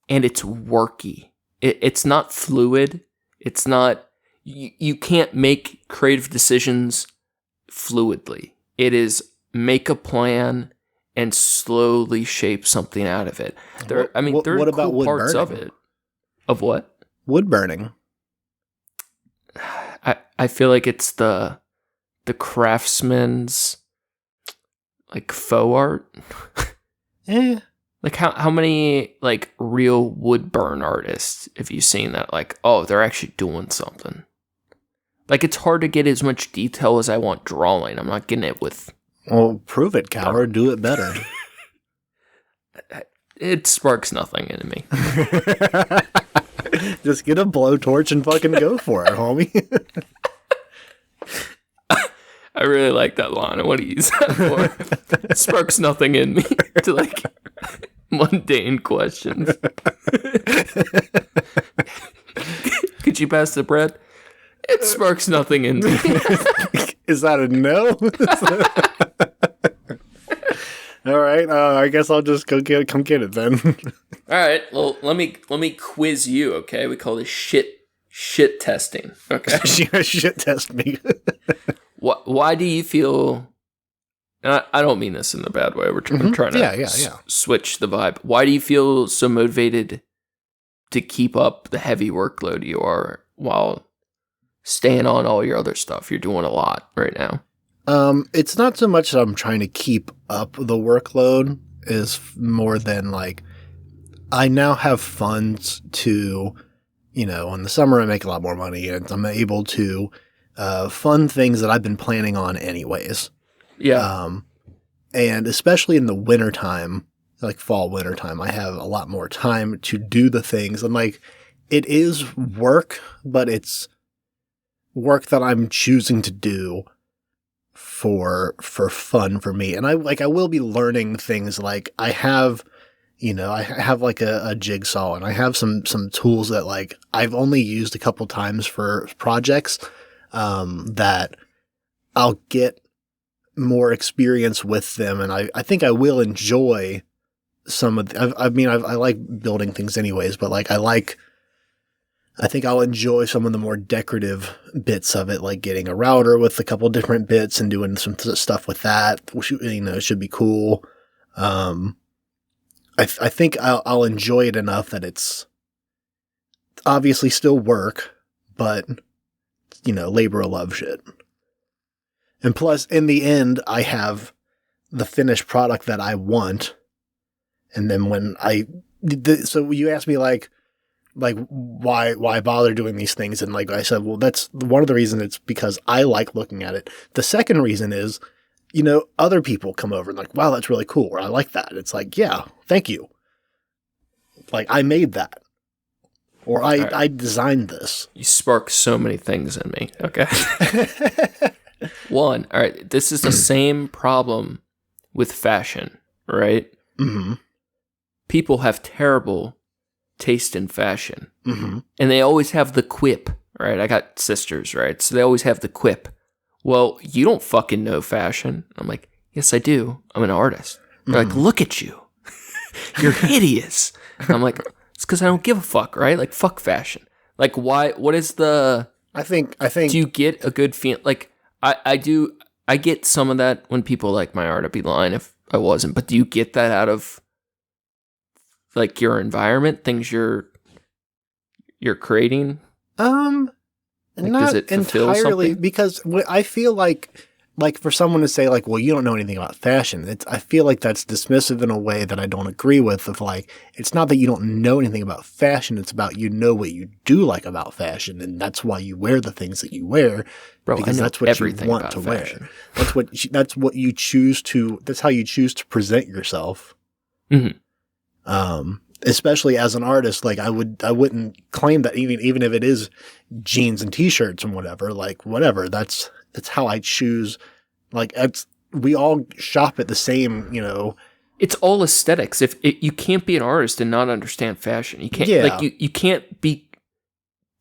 and it's worky. It's not fluid. It's not, you can't make creative decisions fluidly. It is make a plan and slowly shape something out of it. There are about cool wood parts burning? of it. Of what? Wood burning. I feel like it's the craftsman's like faux art. Like how many like real wood burn artists have you seen that like, oh, they're actually doing something? Like it's hard to get as much detail as I want drawing. I'm not getting it with. Well, prove it, coward. Do it better. It sparks nothing in me. Just get a blowtorch and fucking go for it, homie. I really like that line. I want to use that for. It sparks nothing in me to like mundane questions. Could you pass the bread? It sparks nothing in me. Is that a no? All right. I guess I'll just come get it then. All right. Well, let me quiz you. Okay, we call this shit testing. Okay. Shit test me. Why do you feel? And I don't mean this in a bad way. I'm trying to switch the vibe. Why do you feel so motivated to keep up the heavy workload you are while staying on all your other stuff? You're doing a lot right now. It's not so much that I'm trying to keep up the workload, is more than like I now have funds to, in the summer I make a lot more money and I'm able to fund things that I've been planning on anyways. Yeah. And especially in the wintertime, like fall, wintertime, I have a lot more time to do the things. And like, it is work, but it's work that I'm choosing to do for fun for me. And I will be learning things like I have like a jigsaw and I have some tools that like I've only used a couple times for projects, that I'll get more experience with them. And I think I will enjoy some of I like building things anyways, but like I think I'll enjoy some of the more decorative bits of it, like getting a router with a couple different bits and doing some stuff with that, which, should be cool. I think I'll enjoy it enough that it's obviously still work, but, labor of love shit. And plus, in the end, I have the finished product that I want. And then when so you asked me like why bother doing these things? And like I said, well, that's one of the reasons. It's because I like looking at it. The second reason is, other people come over and like, wow, that's really cool. Or I like that. It's like, yeah, thank you. Like I made that. Or I designed this. You spark so many things in me. Okay. One, all right, this is the same problem with fashion, right? Mm-hmm. People have terrible taste in fashion. Mm-hmm. And they always have the quip, right? I got sisters, right? So they always have the quip. Well, you don't fucking know fashion. I'm like, yes, I do. I'm an artist. They're like, look at you. You're hideous. And I'm like, it's because I don't give a fuck, right? Like, fuck fashion. Like, why? What is the... I think... Do you get a good feel? Like, I do... I get some of that when people like my art. I'd be lying if I wasn't. But do you get that out of, like, your environment? Things you're creating? Like, not does it fulfill entirely, something? because I feel like for someone to say like, well, you don't know anything about fashion. I feel like that's dismissive in a way that I don't agree with. Of like, it's not that you don't know anything about fashion. It's about what you do like about fashion, and that's why you wear the things that you wear. Bro, because that's what you want to wear. That's what you choose to. That's how you choose to present yourself. Mm-hmm. Especially as an artist, like I wouldn't claim that even if it is jeans and t-shirts and whatever, like whatever, that's how I choose. Like we all shop at the same, It's all aesthetics. If you can't be an artist and not understand fashion, you can't. Yeah. Like you can't be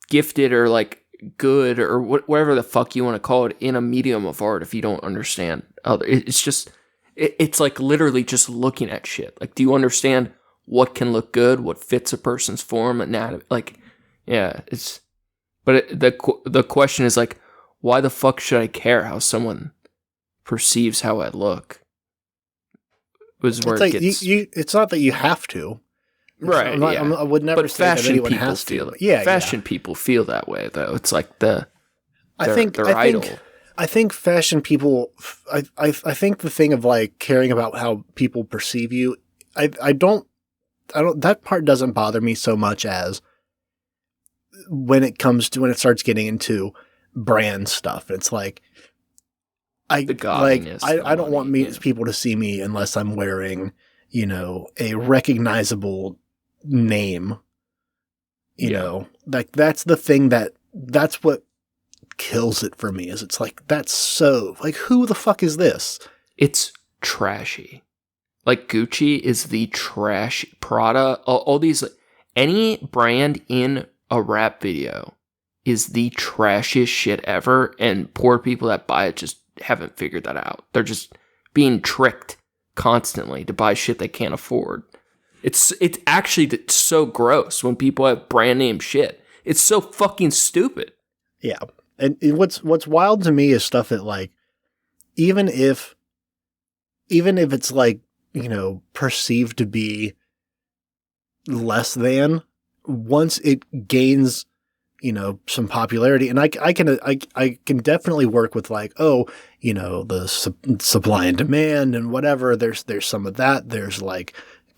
gifted or like good or whatever the fuck you want to call it in a medium of art if you don't understand other. It's just it's like literally just looking at shit. Like, do you understand what can look good, what fits a person's form, anatomy. Like, yeah, it's. But the question is like, why the fuck should I care how someone perceives how I look? Was where it gets. It's not that you have to. Right. I would never but say that anyone people has feel to. Yeah, fashion people feel that way though. It's like their idol. I think fashion people. I think the thing of like caring about how people perceive you. I don't. That part doesn't bother me so much as when it starts getting into brand stuff. It's like I don't want people to see me unless I'm wearing, a recognizable name. You know, like that's the thing that's what kills it for me is it's like, that's so like, who the fuck is this? It's trashy. Like Gucci is the trash. Prada, all these, any brand in a rap video is the trashiest shit ever. And poor people that buy it just haven't figured that out. They're just being tricked constantly to buy shit they can't afford. It's actually so gross when people have brand name shit. It's so fucking stupid. Yeah. And what's wild to me is stuff that like, even if it's like, perceived to be less than, once it gains, some popularity, and I can definitely work with like, the supply and demand and whatever. There's some of that. There's like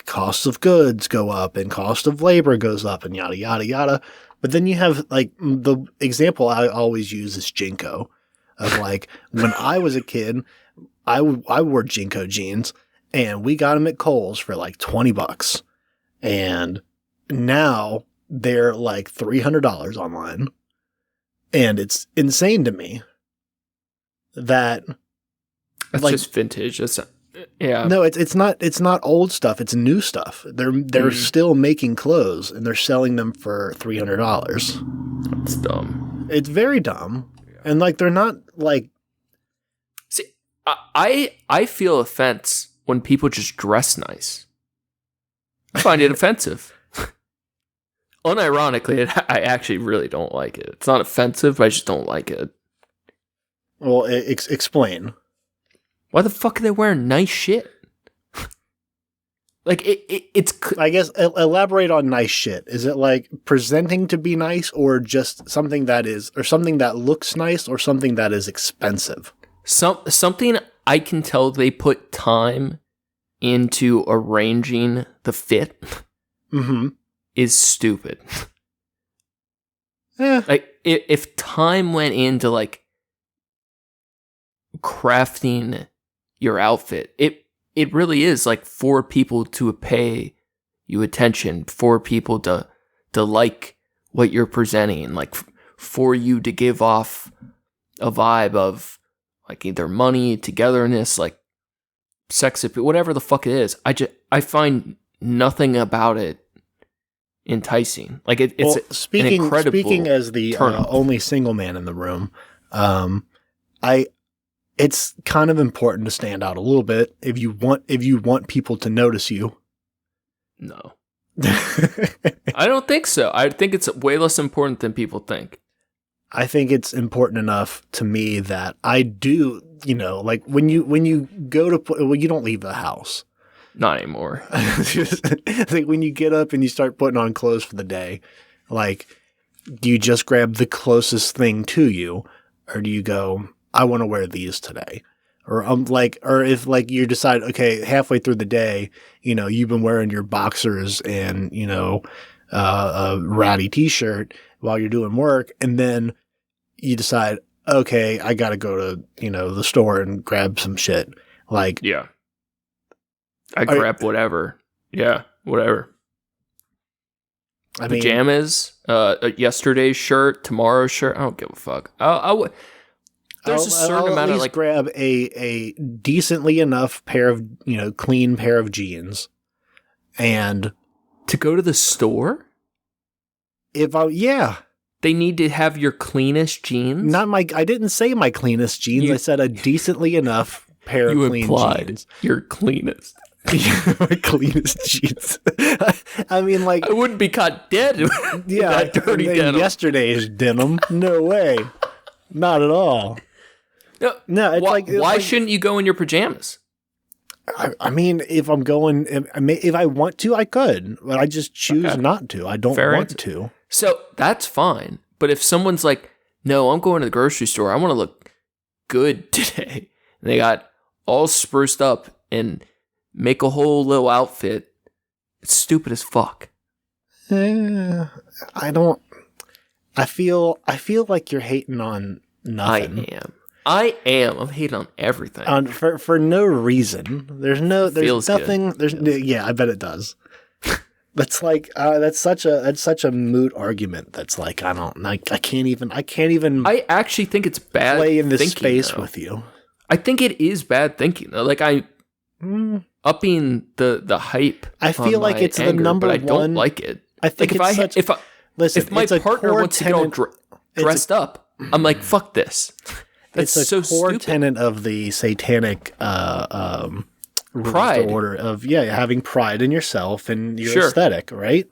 costs of goods go up and cost of labor goes up and yada yada yada. But then you have like the example I always use is Jinko, of like when I was a kid, I wore Jinko jeans and we got them at Kohl's for like $20, and now they're like $300 online, and it's insane to me that that's like, just vintage. That's yeah. No, it's not old stuff. It's new stuff. They're still making clothes and they're selling them for $300. That's dumb. It's very dumb. Yeah. And like, they're not like, see, I feel offense when people just dress nice. I find it offensive. Unironically, I actually really don't like it. It's not offensive, but I just don't like it. Well, explain. Why the fuck are they wearing nice shit? Like, it's... I guess, elaborate on nice shit. Is it like presenting to be nice, or just something that is... or something that looks nice, or something that is expensive? Something I can tell they put time into arranging the fit is stupid. Yeah. Like, if time went into, like, crafting your outfit, it really is like for people to pay you attention, for people to like what you're presenting, like for you to give off a vibe of like either money, togetherness, like sex appeal, whatever the fuck it is. I find nothing about it enticing. Like it's speaking as the only single man in the room, it's kind of important to stand out a little bit if you want people to notice you. No. I don't think so. I think it's way less important than people think. I think it's important enough to me that I do, like when you go to, you don't leave the house. Not anymore. Like when you get up and you start putting on clothes for the day, like, do you just grab the closest thing to you, or do you go, I want to wear these today? Or or if like you decide, okay, halfway through the day, you've been wearing your boxers and, a ratty t-shirt while you're doing work. And then you decide, okay, I got to go to, the store and grab some shit. Like, yeah, I grab whatever. Yeah, whatever. I mean, pajamas, yesterday's shirt, tomorrow's shirt. I don't give a fuck. There's a certain amount of like, grab a decently enough pair of, clean pair of jeans, and to go to the store. They need to have your cleanest jeans. I didn't say my cleanest jeans. I said a decently enough pair of clean jeans. Your cleanest. Cleanest jeans. I mean, like, I wouldn't be caught dead. yeah, that dirty in denim. yesterday's denim. No way, not at all. No, it's why shouldn't you go in your pajamas? I mean, if I'm going, if I want to, I could, but I just choose not to. I don't want to. So that's fine. But if someone's like, no, I'm going to the grocery store. I want to look good today. And they got all spruced up and make a whole little outfit. It's stupid as fuck. I don't. I feel like you're hating on nothing. I am. I'm hating on everything. For no reason. There's nothing. Good. Yeah, I bet it does. That's like that's such a moot argument. That's like I can't even. I actually think it's bad. Play in this thinking, space though. with you. I think it is bad thinking though. Like upping the hype. I feel like it's the number but I don't one. like it. I think like if my partner wants to get all dressed up, I'm like, fuck this. That's it's a so core stupid. tenet of the satanic Pride. order of having pride in yourself and your aesthetic, right?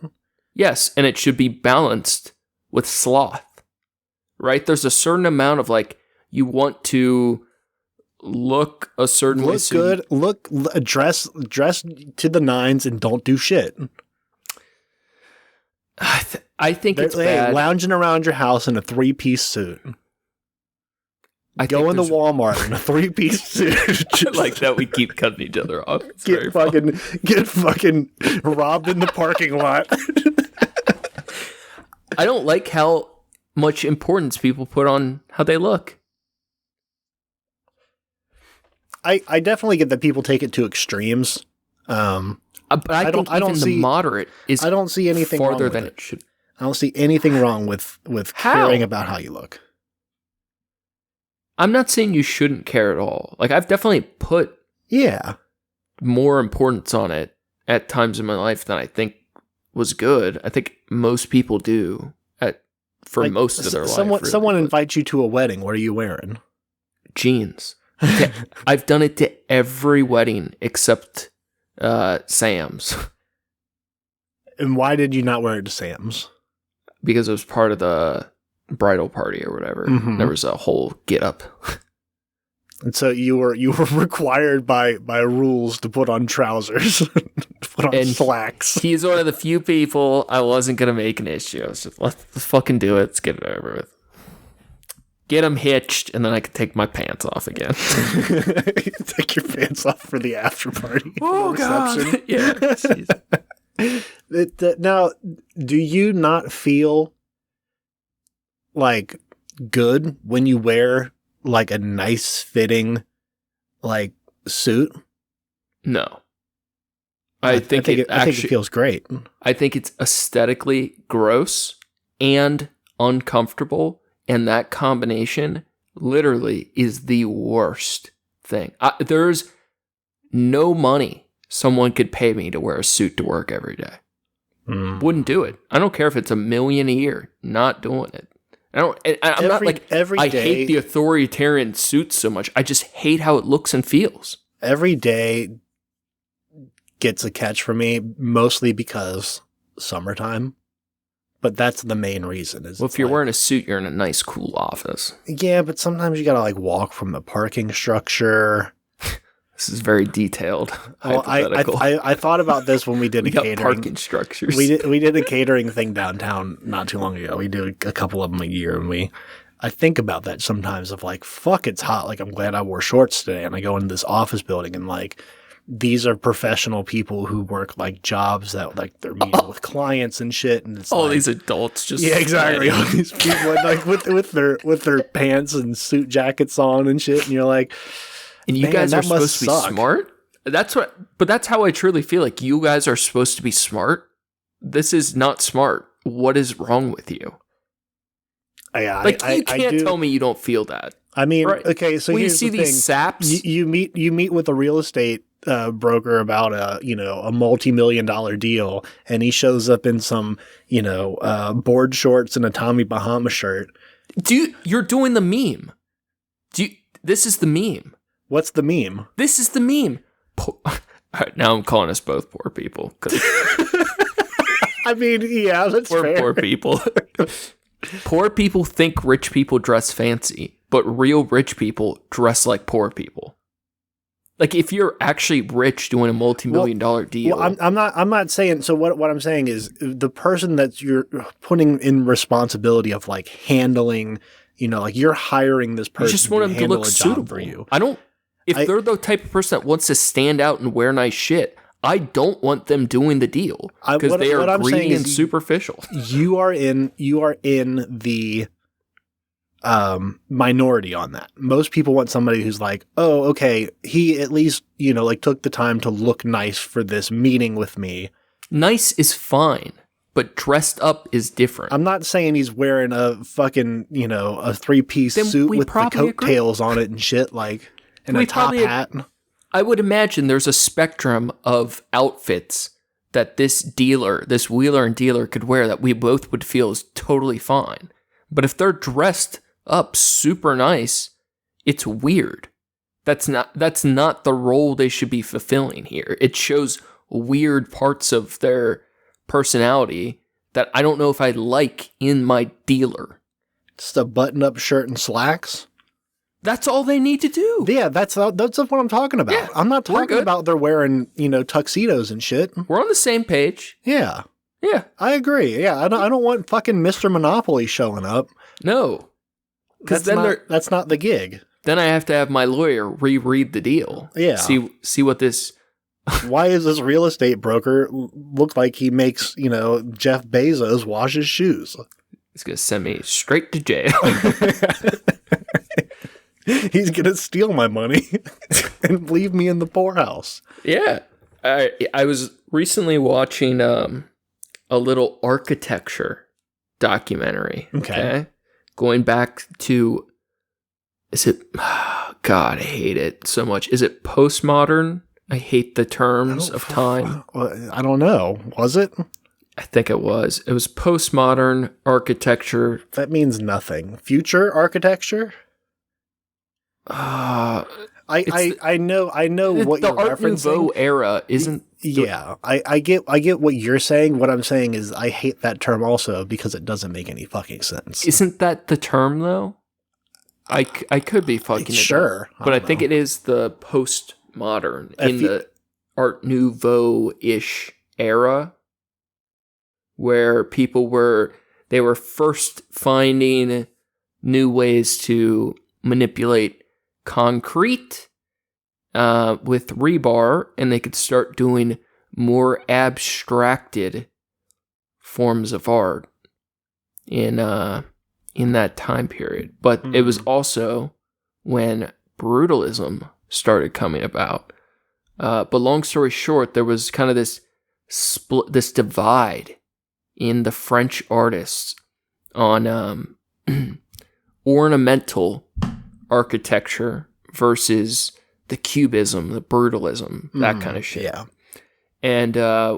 Yes, and it should be balanced with sloth, right? There's a certain amount of like you want to look a certain way. Look good. Dress to the nines and don't do shit. I think it's bad. Lounging around your house in a 3-piece suit. Go into Walmart in a 3-piece suit. I like that we keep cutting each other off. Get fucking robbed in the parking lot. I don't like how much importance people put on how they look. I definitely get that people take it to extremes. But I think the moderate is I don't see anything farther wrong than with it should. I don't see anything wrong with caring about how you look. I'm not saying you shouldn't care at all. Like I've definitely put more importance on it at times in my life than I think was good. I think most people do for most of their life. Someone invites you to a wedding. What are you wearing? Jeans. I've done it to every wedding except Sam's. And why did you not wear it to Sam's? Because it was part of the bridal party or whatever. Mm-hmm. There was a whole get up. And so you were required by rules to put on trousers, put on slacks. He's one of the few people I wasn't gonna make an issue. I was just let's fucking do it. Let's get it over with. Get him hitched, and then I could take my pants off again. Take your pants off for the after party. Oh god! Yeah. Now, do you not feel like good when you wear like a nice fitting like suit? No. I think it feels great. I think it's aesthetically gross and uncomfortable, and that combination literally is the worst thing. There's no money someone could pay me to wear a suit to work every day. Wouldn't do it. I don't care if it's $1 million a year. Not doing it. I'm not like every day, I hate the authoritarian suits so much. I just hate how it looks and feels. Every day gets a catch for me, mostly because summertime. But that's the main reason. Well, if you're wearing a suit, you're in a nice, cool office. Yeah, but sometimes you gotta like walk from the parking structure. This is very detailed. Well, I thought about this when we did a catering. Parking structures. We did a catering thing downtown not too long ago. We do a couple of them a year, and I think about that sometimes. Of like, fuck, it's hot. Like, I'm glad I wore shorts today. And I go into this office building, and like, these are professional people who work like jobs that like they're meeting with clients and shit. And it's all these adults just exactly. All these people like with their pants and suit jackets on and shit. And you're like. And you guys are supposed to be smart? But that's how I truly feel. Like, you guys are supposed to be smart. This is not smart. What is wrong with you? You can't tell me you don't feel that. I mean, right. Okay, so you see these saps. You meet with a real estate broker about a multi-million-dollar deal, and he shows up in some board shorts and a Tommy Bahama shirt. You're doing the meme. This is the meme. What's the meme? This is the meme. All right, now I'm calling us both poor people because I mean, yeah, that's we're fair. poor people. Poor people think rich people dress fancy, but real rich people dress like poor people. Like if you're actually rich doing a multi-million-dollar deal. Well, I'm not saying. So what I'm saying is the person that you're putting in responsibility of like handling, like you're hiring this person. You just want them to look a job suitable for you. If they're the type of person that wants to stand out and wear nice shit, I don't want them doing the deal because they are greedy and superficial. You are in the minority on that. Most people want somebody who's like, oh, okay, he at least, like took the time to look nice for this meeting with me. Nice is fine, but dressed up is different. I'm not saying he's wearing a fucking, a 3-piece suit with the coattails on it and shit, like, and a top hat. I would imagine there's a spectrum of outfits that this wheeler and dealer could wear that we both would feel is totally fine. But if they're dressed up super nice, it's weird. That's not the role they should be fulfilling here. It shows weird parts of their personality that I don't know if I like in my dealer. Just a button-up shirt and slacks? That's all they need to do. Yeah, that's what I'm talking about. Yeah, I'm not talking about they're wearing, tuxedos and shit. We're on the same page. Yeah. Yeah. I agree. Yeah, I don't want fucking Mr. Monopoly showing up. No. Because that's not the gig. Then I have to have my lawyer reread the deal. Yeah. See what this... Why is this real estate broker look like he makes, Jeff Bezos wash his shoes? He's going to send me straight to jail. He's going to steal my money and leave me in the poorhouse. Yeah. I was recently watching a little architecture documentary. Okay. Going back to, God, I hate it so much. Is it postmodern? I hate the terms of time. I don't know. Was it? I think it was. It was postmodern architecture. That means nothing. Future architecture? I know what you're referencing. The Art Nouveau era isn't. Yeah, I get what you're saying. What I'm saying is I hate that term also because it doesn't make any fucking sense. Isn't that the term though? I could be fucking it sure, up, but I think it is the postmodern in the Art Nouveau-ish era where people were first finding new ways to manipulate concrete with rebar, and they could start doing more abstracted forms of art in that time period. But it was also when brutalism started coming about. But long story short, there was kind of this divide in the French artists on ornamental architecture versus the cubism, the brutalism, that kind of shit. Yeah. And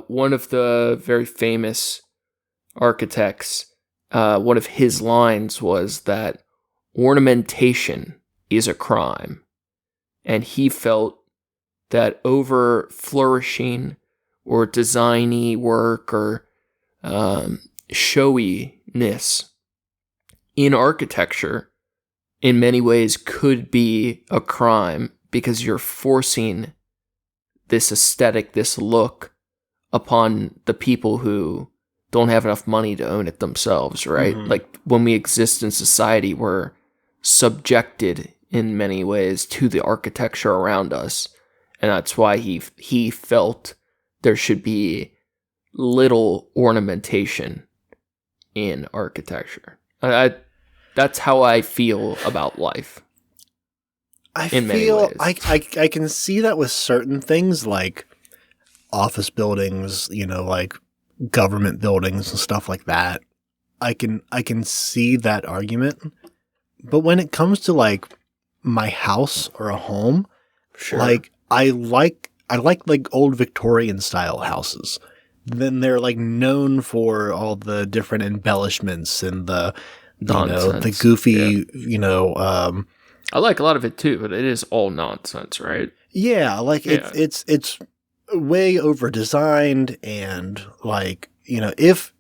one of the very famous architects, one of his lines was that ornamentation is a crime. And he felt that over flourishing or designy work or showiness in architecture in many ways could be a crime because you're forcing this aesthetic, this look upon the people who don't have enough money to own it themselves, right? Like when we exist in society, we're subjected in many ways to the architecture around us. And that's why he felt there should be little ornamentation in architecture. That's how I feel about life. I can see that with certain things like office buildings, like government buildings and stuff like that. I can see that argument. But when it comes to like my house or a home, sure. Like I like old Victorian style houses. Then they're like known for all the different embellishments and the the goofy, I like a lot of it too, but it is all nonsense, right? Yeah, like it's way over designed, and like, you know, if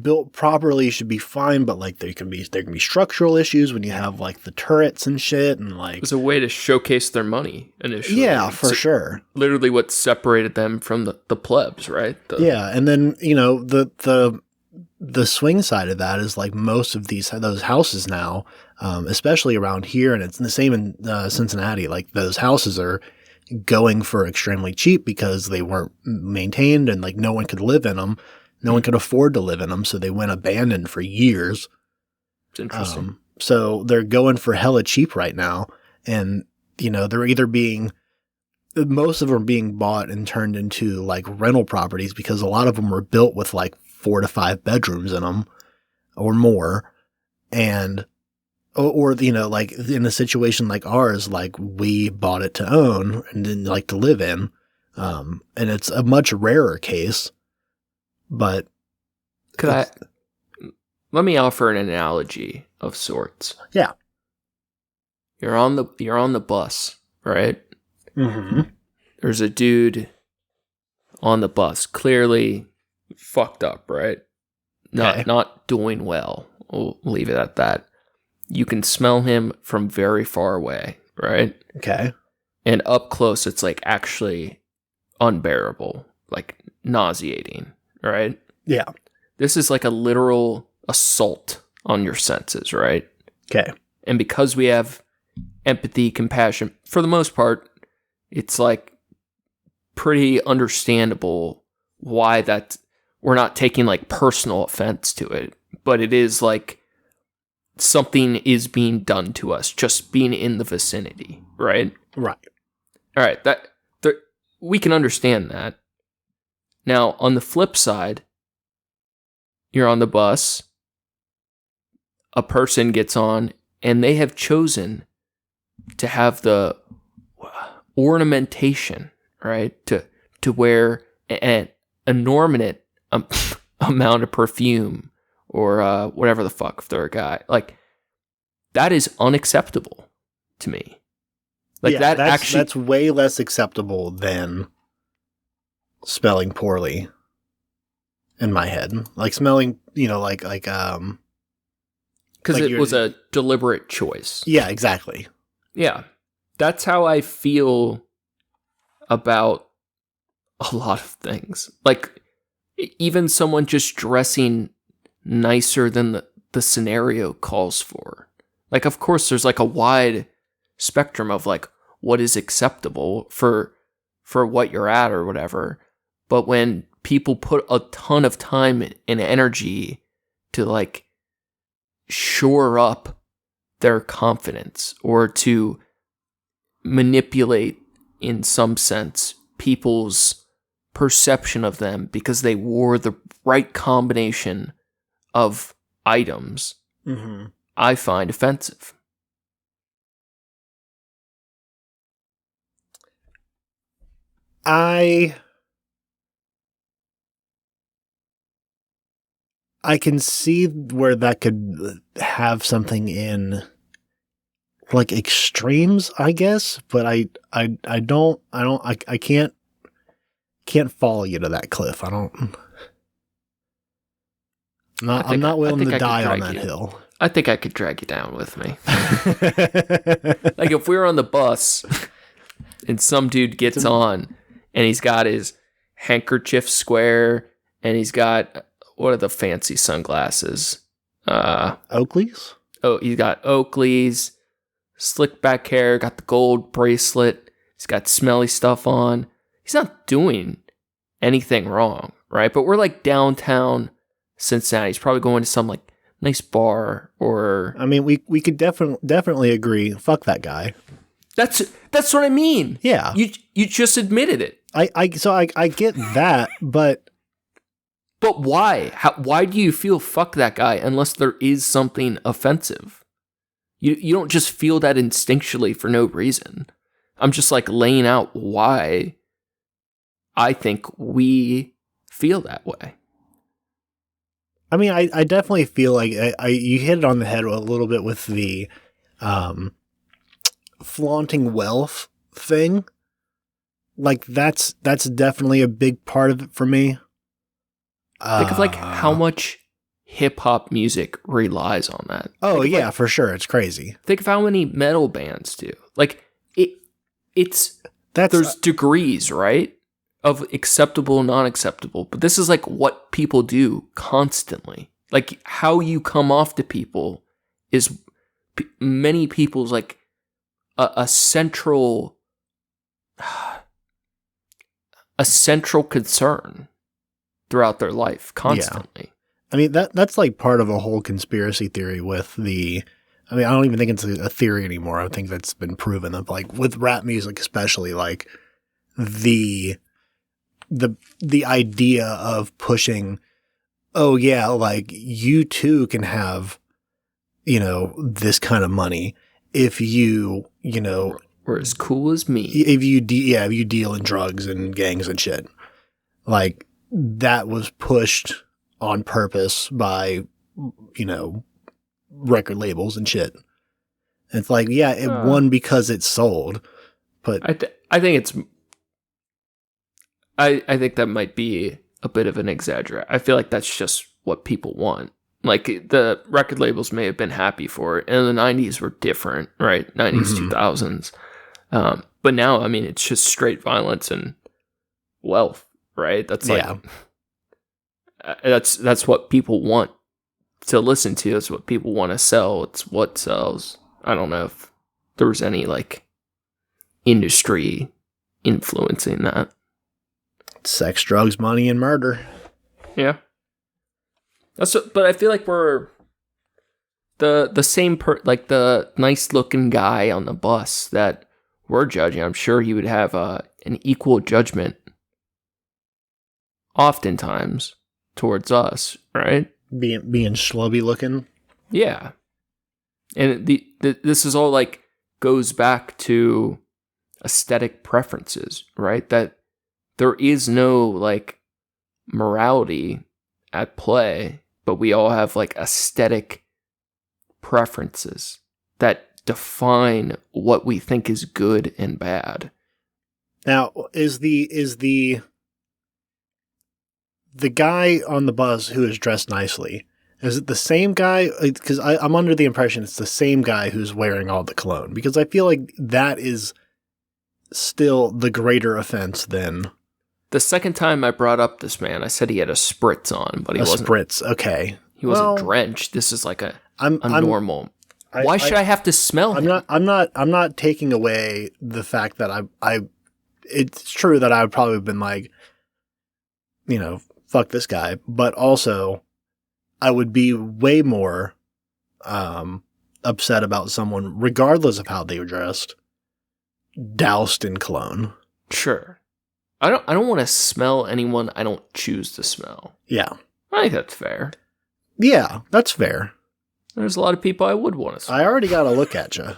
built properly should be fine, but like there can be structural issues when you have like the turrets and shit, and like It was a way to showcase their money initially. Yeah, for sure. Literally what separated them from the plebs, right? Yeah, and then, you know, the swing side of that is like most of those houses now, especially around here, and it's the same in Cincinnati, like those houses are going for extremely cheap because they weren't maintained and like no one could live in them. No one could afford to live in them, so they went abandoned for years. It's interesting. So they're going for hella cheap right now, and, you know, they're either most of them are being bought and turned into like rental properties because a lot of them were built with like 4 to 5 bedrooms in them or more. And, or, you know, like in a situation like ours, like we bought it to own and then like to live in. And it's a much rarer case, but let me offer an analogy of sorts. Yeah. You're on the bus, right? Mm-hmm. There's a dude on the bus, clearly fucked up, right? Not doing well. We'll leave it at that. You can smell him from very far away, right? Okay. And up close, it's like actually unbearable, like nauseating, right? Yeah. This is like a literal assault on your senses, right? Okay. And because we have empathy, compassion, for the most part, it's like pretty understandable why that we're not taking like personal offense to it, but it is like something is being done to us just being in the vicinity, right? Right. All right, we can understand that. Now, on the flip side, you're on the bus, a person gets on, and they have chosen to have the ornamentation, right? To wear an enormous amount of perfume or whatever the fuck if they're a guy. Like, that is unacceptable to me. Like, yeah, that's way less acceptable than smelling poorly in my head. Like smelling, you know, like because like it was a deliberate choice. Yeah, exactly. Yeah. That's how I feel about a lot of things. Like, even someone just dressing nicer than the scenario calls for. Like, of course, there's like a wide spectrum of like what is acceptable for what you're at or whatever. But when people put a ton of time and energy to like shore up their confidence or to manipulate, in some sense, people's perception of them because they wore the right combination of items, mm-hmm. I find offensive. I can see where that could have something in like extremes, I guess, but I can't follow you to that cliff. I'm not willing to die on that hill. I think I could drag you down with me. Like if we were on the bus and some dude gets on and he's got his handkerchief square and he's got, what are the fancy sunglasses? Oakley's? Oh, he's got Oakley's, slick back hair, got the gold bracelet, he's got smelly stuff on. He's not doing anything wrong, right? But we're like downtown Cincinnati. He's probably going to some like nice bar or... I mean, we could definitely agree. Fuck that guy. That's what I mean. Yeah. You just admitted it. I get that, but why? Why do you feel fuck that guy unless there is something offensive? You don't just feel that instinctually for no reason. I'm just like laying out why I think we feel that way. I mean, I definitely feel like you hit it on the head a little bit with the flaunting wealth thing. like that's definitely a big part of it for me. Think of like how much hip hop music relies on that. Oh Think of, yeah, like, for sure. It's crazy. think of how many metal bands do. Like there's That's degrees, right? Of acceptable, non-acceptable. But this is like what people do constantly. Like how you come off to people is many people's like a central concern throughout their life constantly. Yeah. I mean, that's like part of a whole conspiracy theory with the. I mean, I don't even think it's a theory anymore. I think that's been proven. Of like with rap music, especially like the idea of pushing. Oh yeah, like you too can have, this kind of money if We're as cool as me. if you deal in drugs and gangs and shit. Like that was pushed on purpose by, record labels and shit. And it's like, yeah, it won because it sold, but I think it's. I think that might be a bit of an exaggerate. I feel like that's just what people want. Like the record labels may have been happy for it, and the '90s were different, right? '90s, 2000s, but now, I mean, it's just straight violence and wealth, right? That's like, that's what people want to listen to. It's what people want to sell. It's what sells. I don't know if there was any like industry influencing that. Sex, drugs, money, and murder. Yeah. But I feel like we're the same like the nice looking guy on the bus that we're judging. I'm sure he would have an equal judgment oftentimes towards us, right? Being schlubby looking. Yeah. And this is all like goes back to aesthetic preferences, right? That there is no like morality at play, but we all have like aesthetic preferences that define what we think is good and bad. Now, is the guy on the bus who is dressed nicely, is it the same guy? Because I'm under the impression it's the same guy who's wearing all the cologne, because I feel like that is still the greater offense than... The second time I brought up this man, I said he had a spritz on, but he wasn't. A spritz, okay. He wasn't drenched. This is like a normal. Why should I have to smell him? I'm not taking away the fact that it's true that I would probably have been like, fuck this guy, but also I would be way more upset about someone, regardless of how they were dressed, doused in cologne. Sure. I don't want to smell anyone I don't choose to smell. Yeah. I think that's fair. Yeah, that's fair. There's a lot of people I would want to smell. I already got to look at you.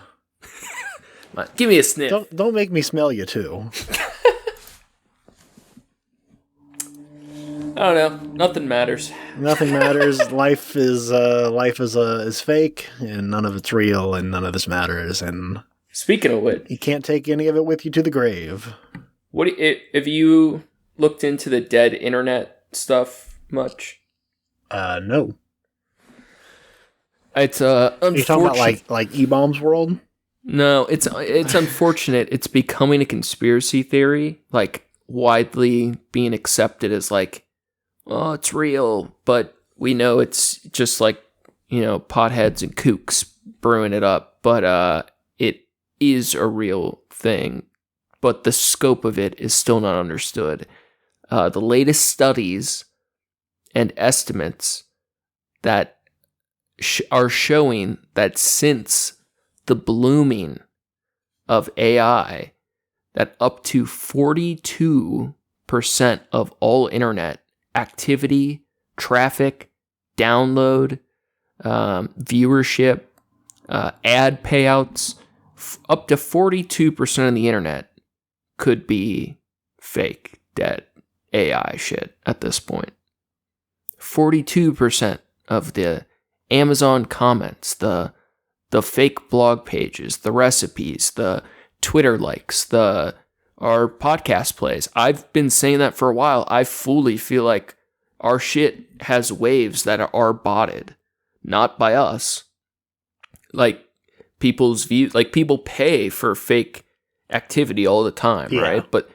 Give me a sniff. Don't make me smell you too. I don't know. Nothing matters. Nothing matters. Life is fake, and none of it's real, and none of this matters. And speaking of which, you can't take any of it with you to the grave. Have you looked into the dead internet stuff much? No. It's unfortunate. You're talking about like E-Bombs World? No, it's unfortunate. It's becoming a conspiracy theory, like widely being accepted as like, oh, it's real, but we know it's just like, potheads and kooks brewing it up, but it is a real thing. But the scope of it is still not understood. The latest studies and estimates that are showing that since the blooming of AI, that up to 42% of all internet activity, traffic, download, viewership, ad payouts, up to 42% of the internet could be fake, dead AI shit at this point. 42% of the Amazon comments, the fake blog pages, the recipes, the Twitter likes, the our podcast plays. I've been saying that for a while. I fully feel like our shit has waves that are botted, not by us. Like people's views, like people pay for fake activity all the time, right? But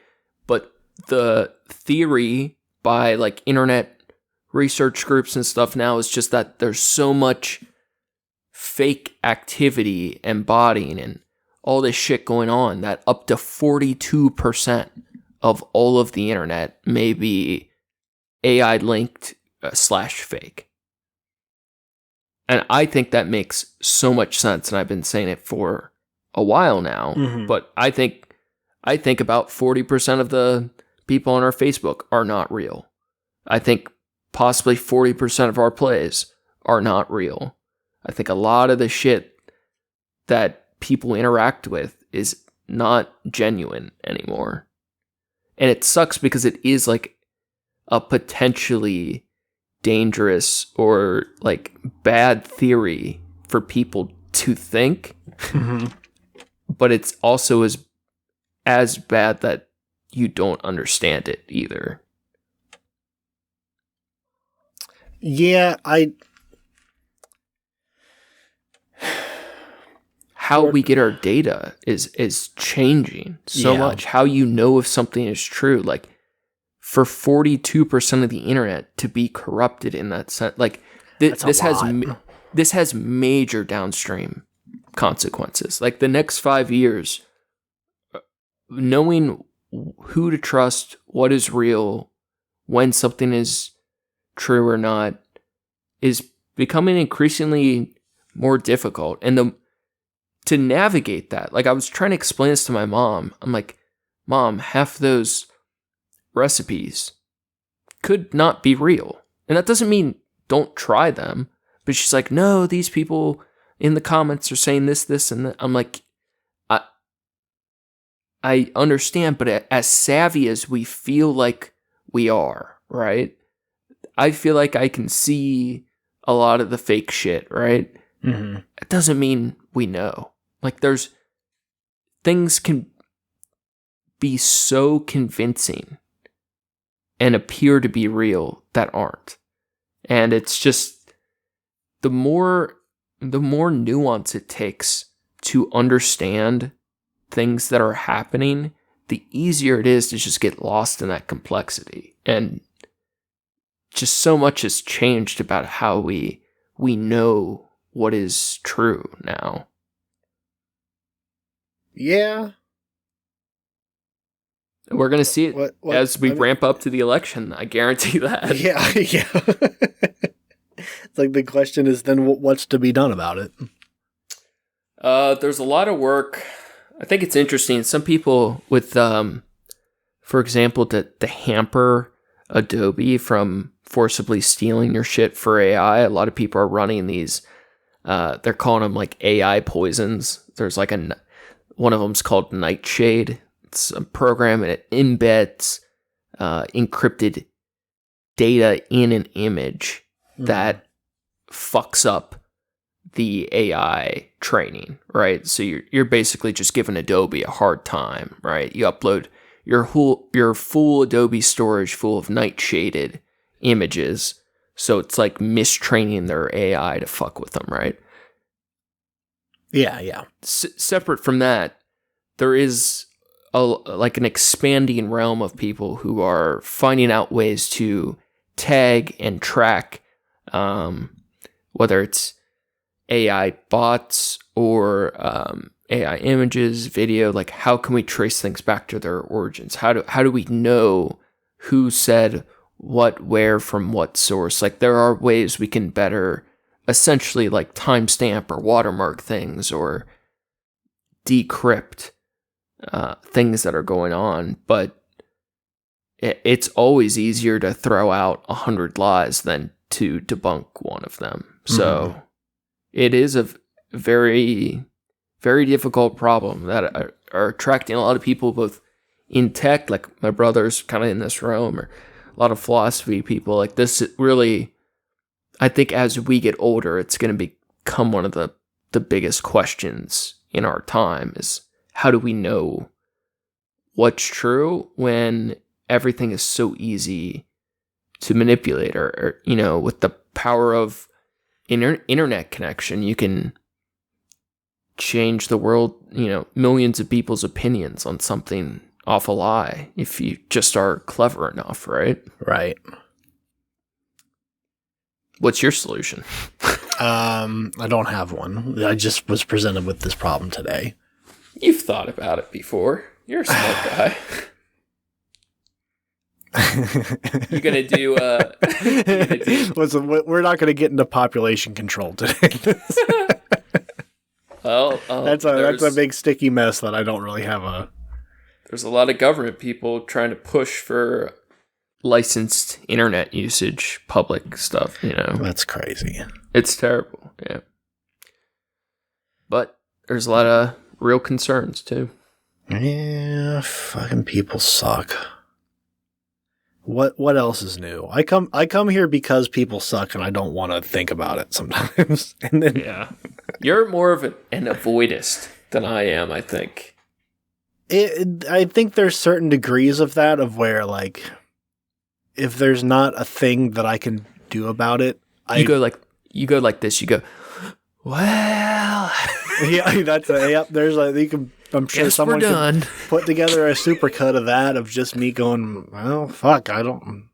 the theory by like internet research groups and stuff now is just that there's so much fake activity and botting and all this shit going on that up to 42% of all of the internet may be AI linked / fake. And I think that makes so much sense, and I've been saying it for a while now. But I think about 40% of the people on our Facebook are not real. I think possibly 40% of our plays are not real. I think a lot of the shit that people interact with is not genuine anymore. And it sucks because it is like a potentially dangerous or like bad theory for people to think. But it's also as bad that you don't understand it either. Yeah, how we get our data is changing so much. How you know if something is true. Like, for 42% of the internet to be corrupted in that sense, like this has major downstream consequences. Like the next 5 years, knowing who to trust, what is real, when something is true or not, is becoming increasingly more difficult. And to navigate that, like I was trying to explain this to my mom. I'm like, Mom, half those recipes could not be real. And that doesn't mean don't try them. But she's like, no, these people in the comments are saying this, and that. I'm like, I understand, but as savvy as we feel like we are, right? I feel like I can see a lot of the fake shit, right? It doesn't mean we know. Like there's things can be so convincing and appear to be real that aren't. And it's just the more nuance it takes to understand things that are happening, the easier it is to just get lost in that complexity. And just so much has changed about how we know what is true now. Yeah. We're going to see it as we ramp up to the election. I guarantee that. Yeah. It's like the question is then what's to be done about it? There's a lot of work. I think it's interesting. Some people with, for example, to hamper Adobe from forcibly stealing your shit for AI, a lot of people are running these, they're calling them like AI poisons. There's like one of them's called Nightshade. It's a program and it embeds encrypted data in an image that fucks up the AI training, right? So you're basically just giving Adobe a hard time, right? You upload your full Adobe storage full of nightshaded images, so it's like mistraining their AI to fuck with them, right? Yeah. Separate from that, there is like an expanding realm of people who are finding out ways to tag and track, whether it's AI bots or AI images, video. Like, how can we trace things back to their origins? How do we know who said what, where, from what source? Like, there are ways we can better essentially like timestamp or watermark things or decrypt things that are going on, but it's always easier to throw out 100 lies than to debunk one of them. So it is a very, very difficult problem that are attracting a lot of people, both in tech, like my brother's kind of in this realm, or a lot of philosophy people. Like this really, I think as we get older, it's going to become one of the biggest questions in our time is, how do we know what's true when everything is so easy to manipulate, or with the power of internet connection, you can change the world, millions of people's opinions on something off a lie if you just are clever enough, right? Right. What's your solution? I don't have one. I just was presented with this problem today. You've thought about it before. You're a smart guy. You're gonna do. Listen, we're not going to get into population control today. Well, that's a big sticky mess that I don't really have a. There's a lot of government people trying to push for licensed internet usage, public stuff. That's crazy. It's terrible. Yeah, but there's a lot of real concerns too. Yeah, fucking people suck. What else is new? I come here because people suck, and I don't want to think about it sometimes. And then yeah, you're more of an avoidist than I am, I think. I think there's certain degrees of that, of where, like, if there's not a thing that I can do about it, you go like this. You go, well, yeah, that's yep. There's like you can. I'm sure someone could put together a supercut of that, of just me going, well, fuck, I don't.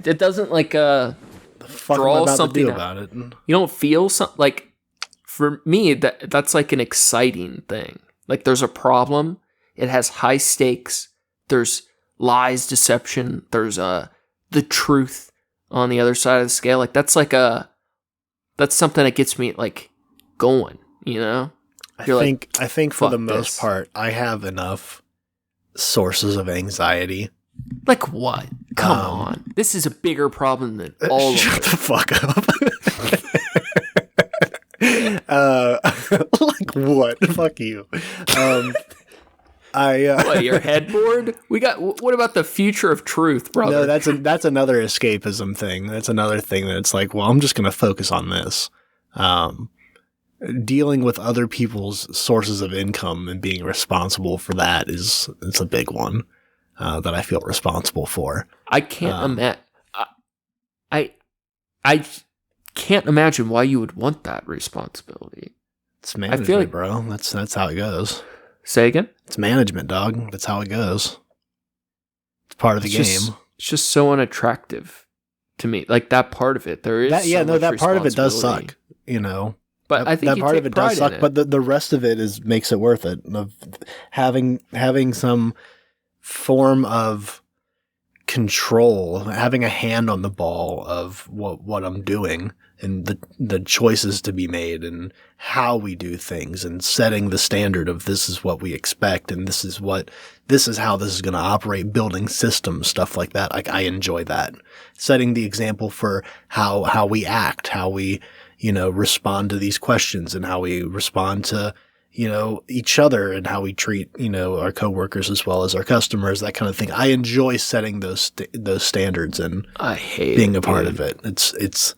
It doesn't like the fuck draw about something to do about it. You don't feel something like. For me, that's like an exciting thing. Like there's a problem. It has high stakes. There's lies, deception. There's the truth on the other side of the scale. Like that's something that gets me like going. I think for the most part, I have enough sources of anxiety. Like what? Come on. This is a bigger problem than all of Shut it. the fuck up. Like what? Fuck you. What, your headboard? What about the future of truth, brother? No, that's another escapism thing. That's another thing that's like, well, I'm just going to focus on this. Dealing with other people's sources of income and being responsible for that it's a big one that I feel responsible for. I can't imagine. I can't imagine why you would want that responsibility. It's management, I feel like, bro. That's how it goes. Say again? It's management, dog. That's how it goes. It's part of the game. It's just so unattractive to me. Like that part of it, there is that part of it does suck. But I think that part of it does suck. But the rest of it makes it worth it. Of having some form of control, having a hand on the ball of what I'm doing, and the choices to be made, and how we do things, and setting the standard of this is what we expect, and this is how this is going to operate, building systems, stuff like that. Like I enjoy that. Setting the example for how we act, how we respond to these questions, and how we respond to, each other, and how we treat, our coworkers as well as our customers, that kind of thing. I enjoy setting those standards, and I hate being a part of it.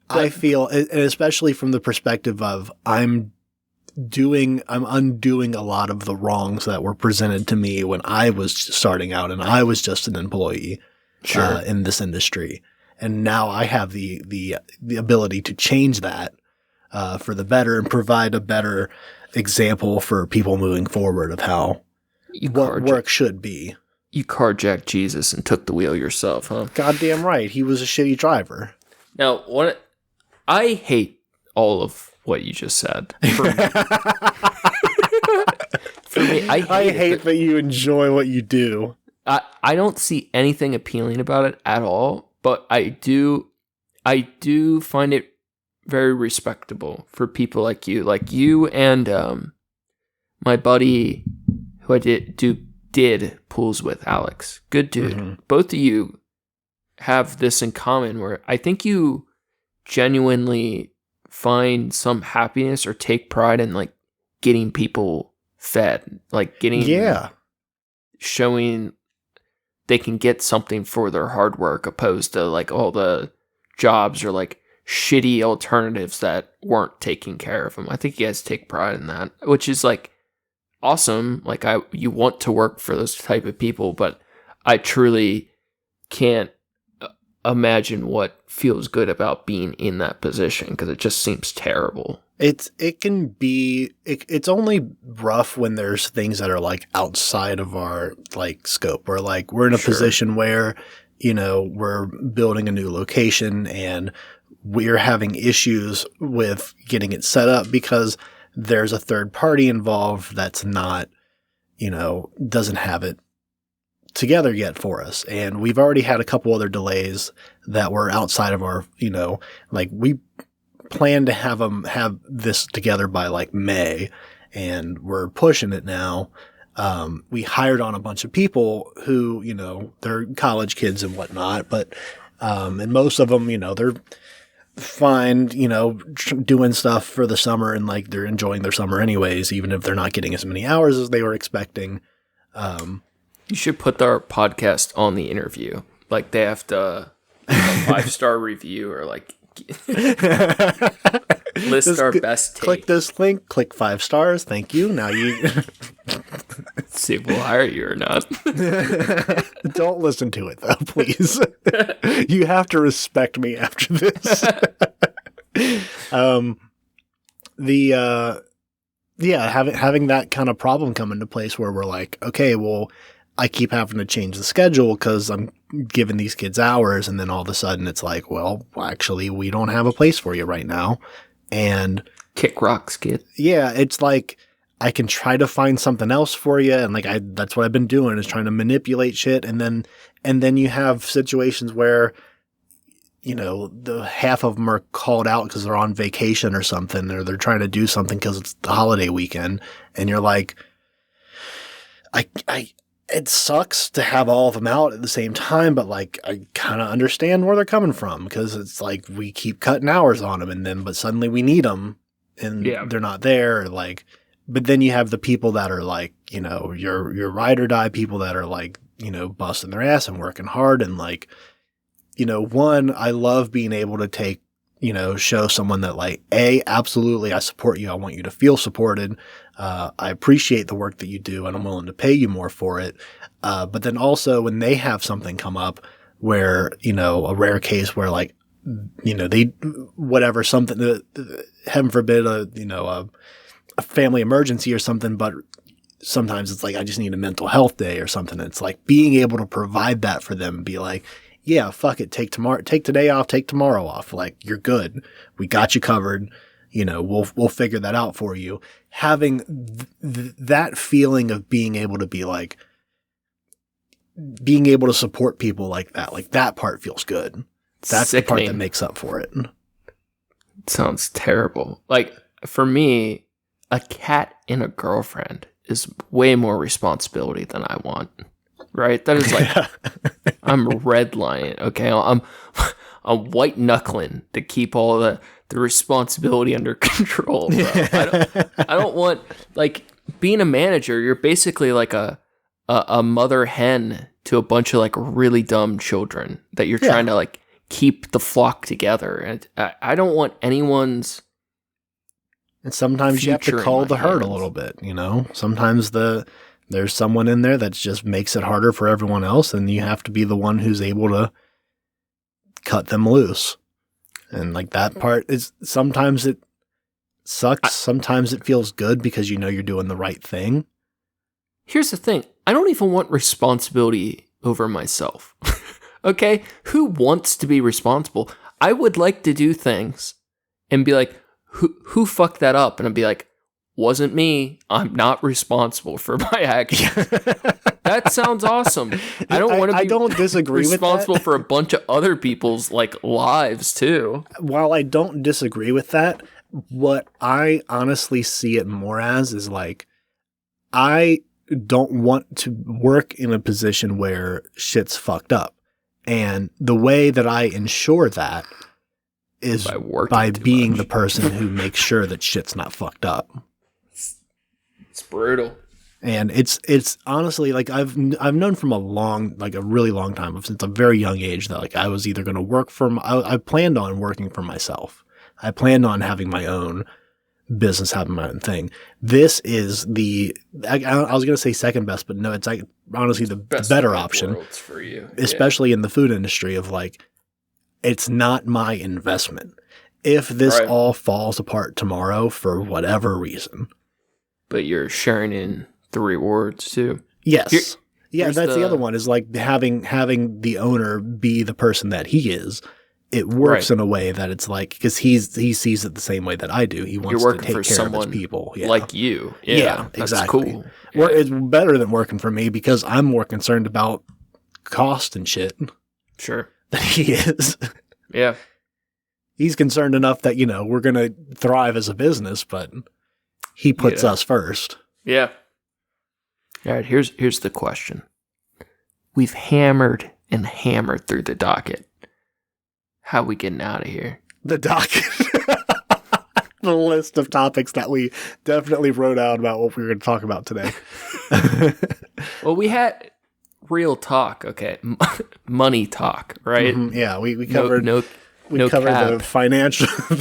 I feel, and especially from the perspective of I'm undoing a lot of the wrongs that were presented to me when I was starting out and I was just an employee in this industry. And now I have the ability to change that for the better, and provide a better example for people moving forward of how work should be. You carjacked Jesus and took the wheel yourself, huh? Goddamn right. He was a shitty driver. Now, I hate all of what you just said. For me, I hate that you enjoy what you do. I don't see anything appealing about it at all, but I do find it very respectable for people like you and my buddy who I did pools with, Alex. Good dude. Mm-hmm. Both of you have this in common, where I think you genuinely find some happiness or take pride in like getting people fed, like showing they can get something for their hard work, opposed to like all the jobs or like shitty alternatives that weren't taking care of them. I think you guys take pride in that, which is like awesome. Like you want to work for those type of people, but I truly can't imagine what feels good about being in that position because it just seems terrible. It's only rough when there's things that are like outside of our like scope, or like we're in a position where, you know, we're building a new location and we're having issues with getting it set up because there's a third party involved that's not, you know, doesn't have it together yet for us. And we've already had a couple other delays that were outside of our, you know, like we plan to have this together by like May, and we're pushing it now. We hired on a bunch of people who, you know, they're college kids and whatnot, but, and most of them, you know, they're fine, you know, doing stuff for the summer and like they're enjoying their summer anyways, even if they're not getting as many hours as they were expecting. You should put our podcast on the interview. Like they have to a 5-star review or like list our best take. Click this link, click 5 stars. Thank you. Now you see if we'll hire you or not. Don't listen to it though, please. You have to respect me after this. Having that kind of problem come into place where we're like, okay, well, I keep having to change the schedule because I'm giving these kids hours, and then all of a sudden it's like, well, actually, we don't have a place for you right now. And kick rocks, kid. Yeah, it's like I can try to find something else for you, and like that's what I've been doing, is trying to manipulate shit, and then you have situations where, you know, the half of them are called out because they're on vacation or something, or they're trying to do something because it's the holiday weekend, and you're like, it sucks to have all of them out at the same time, but like I kind of understand where they're coming from, because it's like we keep cutting hours on them, but suddenly we need them and they're not there. Like, but then you have the people that are like, you know, your ride or die people that are like, you know, busting their ass and working hard, and like, you know, I love being able to take, you know, show someone that like, absolutely, I support you. I want you to feel supported. I appreciate the work that you do, and I'm willing to pay you more for it. But then also when they have something come up where, you know, a rare case where like, you know, something, heaven forbid, a family emergency or something, but sometimes it's like, I just need a mental health day or something. It's like being able to provide that for them and be like, yeah, fuck it. Take today off, take tomorrow off. Like, you're good. We got you covered. You know, we'll figure that out for you. Having that feeling of being able to be like, being able to support people like that part feels good. That's the part that makes up for it. It sounds terrible. Like, for me, a cat and a girlfriend is way more responsibility than I want. Right? That is like, I'm redlining. Okay. I'm white knuckling to keep all the responsibility under control, bro. I don't want, like, being a manager, you're basically like a mother hen to a bunch of like really dumb children that you're trying to like keep the flock together. And I don't want anyone's. And sometimes you have to call the herd a little bit, you know? Sometimes there's someone in there that just makes it harder for everyone else, and you have to be the one who's able to cut them loose. And like that part is, sometimes it sucks. Sometimes it feels good because you know you're doing the right thing. Here's the thing. I don't even want responsibility over myself. Okay? Who wants to be responsible? I would like to do things and be like, who fucked that up? And I'd be like, wasn't me. I'm not responsible for my actions. That sounds awesome. I don't want to be I don't disagree responsible with that. for a bunch of other people's like lives too. While I don't disagree with that, what I honestly see it more as is like, I don't want to work in a position where shit's fucked up. And the way that I ensure that is by being the person who makes sure that shit's not fucked up. It's brutal. And it's honestly like I've known from a really long time, since a very young age, that like I was either going to work I planned on working for myself. I planned on having my own business, having my own thing. This is I was going to say second best, but no, it's like honestly the better option for you, especially in the food industry of like, it's not my investment. If this all falls apart tomorrow for whatever reason. But you're sharing in the rewards too. Yes. That's the other one is like having the owner be the person that he is. It works in a way that it's like, because he sees it the same way that I do. He wants to take care of his people. Yeah. Like you. Yeah, that's exactly. Cool. Yeah. It's better than working for me because I'm more concerned about cost and shit. Sure. Than he is. Yeah. He's concerned enough that, we're going to thrive as a business, but he puts us first. Yeah. All right, here's the question. We've hammered and hammered through the docket. How are we getting out of here? The docket. The list of topics that we definitely wrote out about what we were going to talk about today. Well, we had real talk, okay. Money talk, right? Mm-hmm. Yeah, we covered no covered cap. the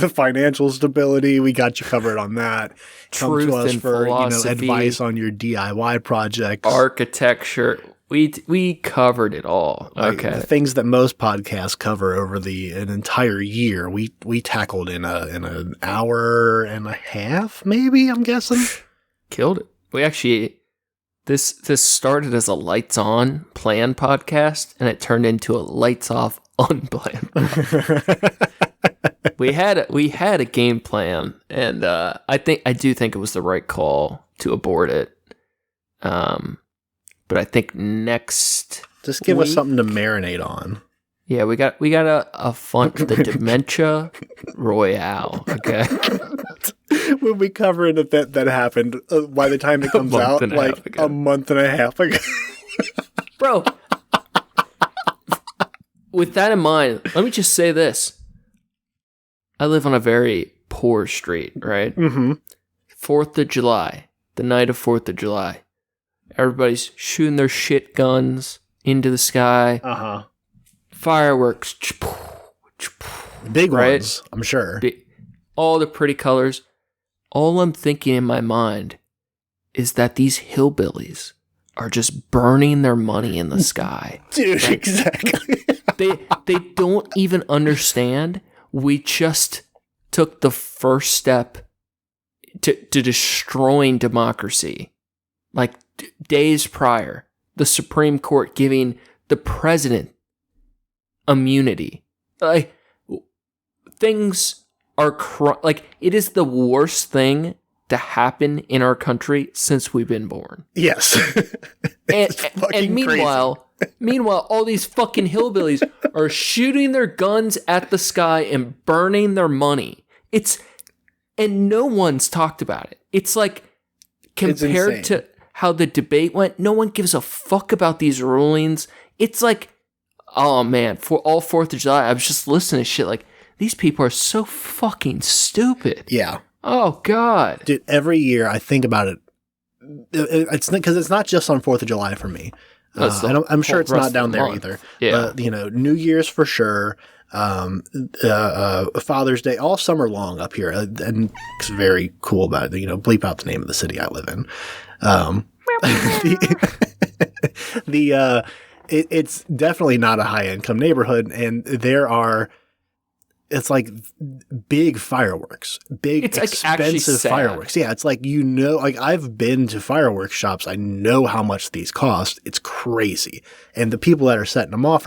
financial stability. We got you covered on that. Truth Come to us and for philosophy, advice on your DIY projects, architecture. We covered it all. Okay, the things that most podcasts cover over an entire year, we tackled in an hour and a half, maybe. I'm guessing. Killed it. We actually this started as a lights on planned podcast, and it turned into a lights off unplanned. we had a game plan, and I do think it was the right call to abort it. But I think next just give us something to marinate on. Yeah, we got a fun the Dementia Royale. Okay, when we cover an event that happened by the time it comes out, like a month and a half ago, bro. With that in mind, let me just say this. I live on a very poor street, right? Mm-hmm. 4th of July, the night of 4th of July. Everybody's shooting their shit guns into the sky. Uh-huh. Fireworks. Big ones, I'm sure. All the pretty colors. All I'm thinking in my mind is that these hillbillies are just burning their money in the sky. Dude, right? Exactly. They don't even understand. We just took the first step to destroying democracy. Like days prior, the Supreme Court giving the president immunity. Like things are like it is the worst thing to happen in our country since we've been born. Yes. and meanwhile, all these fucking hillbillies are shooting their guns at the sky and burning their money. And no one's talked about it. It's like compared to how the debate went, no one gives a fuck about these rulings. It's like, oh man, for all 4th of July, I was just listening to shit like, these people are so fucking stupid. Yeah. Oh, God. Dude, every year I think about it. It's because it's not just on 4th of July for me. I'm sure it's not down there either. Yeah. New Year's for sure. Father's Day, all summer long up here. And it's very cool about it. Bleep out the name of the city I live in. It's definitely not a high income neighborhood. And it's like big fireworks, it's expensive fireworks. Yeah, it's like, I've been to fireworks shops. I know how much these cost. It's crazy. And the people that are setting them off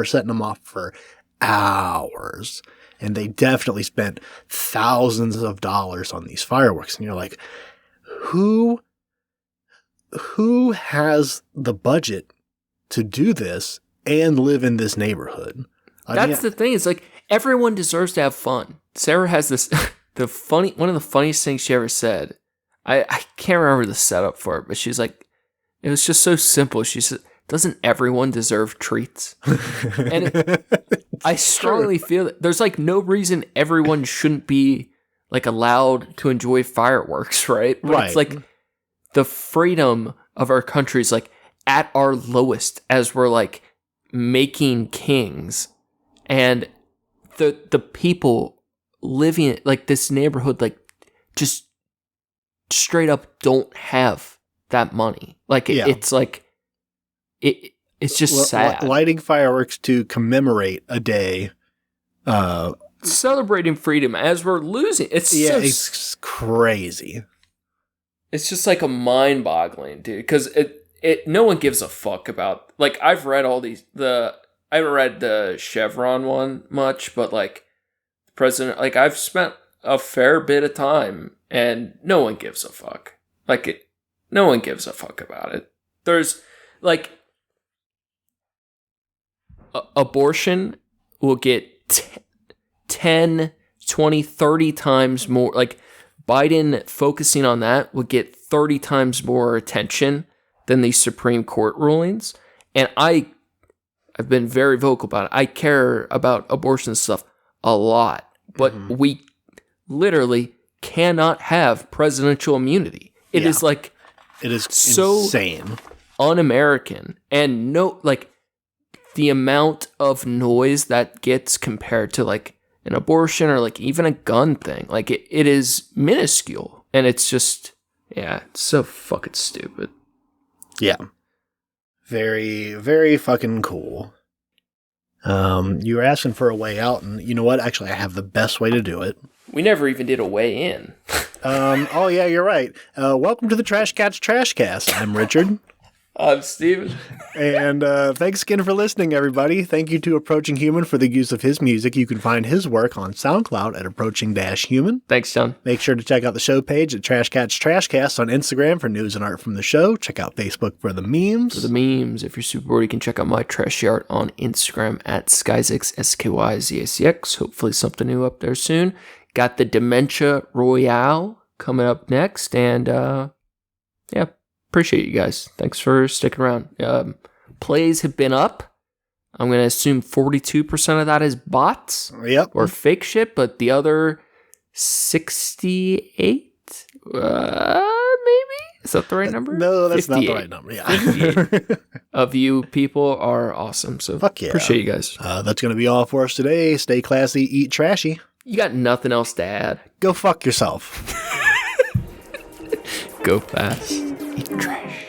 for hours. And they definitely spent thousands of dollars on these fireworks. And you're like, who has the budget to do this and live in this neighborhood? That's the thing. It's like, everyone deserves to have fun. Sarah has this, one of the funniest things she ever said. I can't remember the setup for it, but she's like, it was just so simple. She said, doesn't everyone deserve treats? And I strongly feel that there's like no reason everyone shouldn't be like allowed to enjoy fireworks, right? But right. It's like the freedom of our country is like at our lowest as we're like making kings. And the people living like this neighborhood, like just straight up don't have that money. Like, it's like, it's just sad. Lighting fireworks to commemorate a day. Celebrating freedom as we're losing. It's crazy. It's just like a mind-boggling, dude. Because no one gives a fuck about. Like, I've read all these. I haven't read the Chevron one much, but like the president. Like, I've spent a fair bit of time, and no one gives a fuck. Like, no one gives a fuck about it. There's like abortion will get 10, 20, 30 times more. Like, Biden focusing on that would get 30 times more attention than these Supreme Court rulings. And I've been very vocal about it. I care about abortion stuff a lot, but we literally cannot have presidential immunity. It is so insane, un-American, and the amount of noise that gets compared to like an abortion or like even a gun thing, like it is minuscule, and it's just it's so fucking stupid. Yeah, very, very fucking cool. You were asking for a way out, and you know what? Actually, I have the best way to do it. We never even did a way in. Oh yeah, you're right. Welcome to the Trash Cats Trashcast. I'm Richard. I'm Steven. And thanks again for listening, everybody. Thank you to Approaching Human for the use of his music. You can find his work on SoundCloud at Approaching-Human. Thanks, John. Make sure to check out the show page at Trash Cats Trashcast on Instagram for news and art from the show. Check out Facebook for the memes. If you're super bored, you can check out my trashy art on Instagram at Skyzix, SKYZACX. Hopefully something new up there soon. Got the Dementia Royale coming up next. And appreciate you guys. Thanks for sticking around. Plays have been up. I'm going to assume 42% of that is bots or fake shit, but the other 68, maybe? Is that the right number? No, that's 58. Not the right number. Yeah. of you people are awesome. So fuck yeah. Appreciate you guys. That's going to be all for us today. Stay classy, eat trashy. You got nothing else to add? Go fuck yourself. Go fast. Eat trash.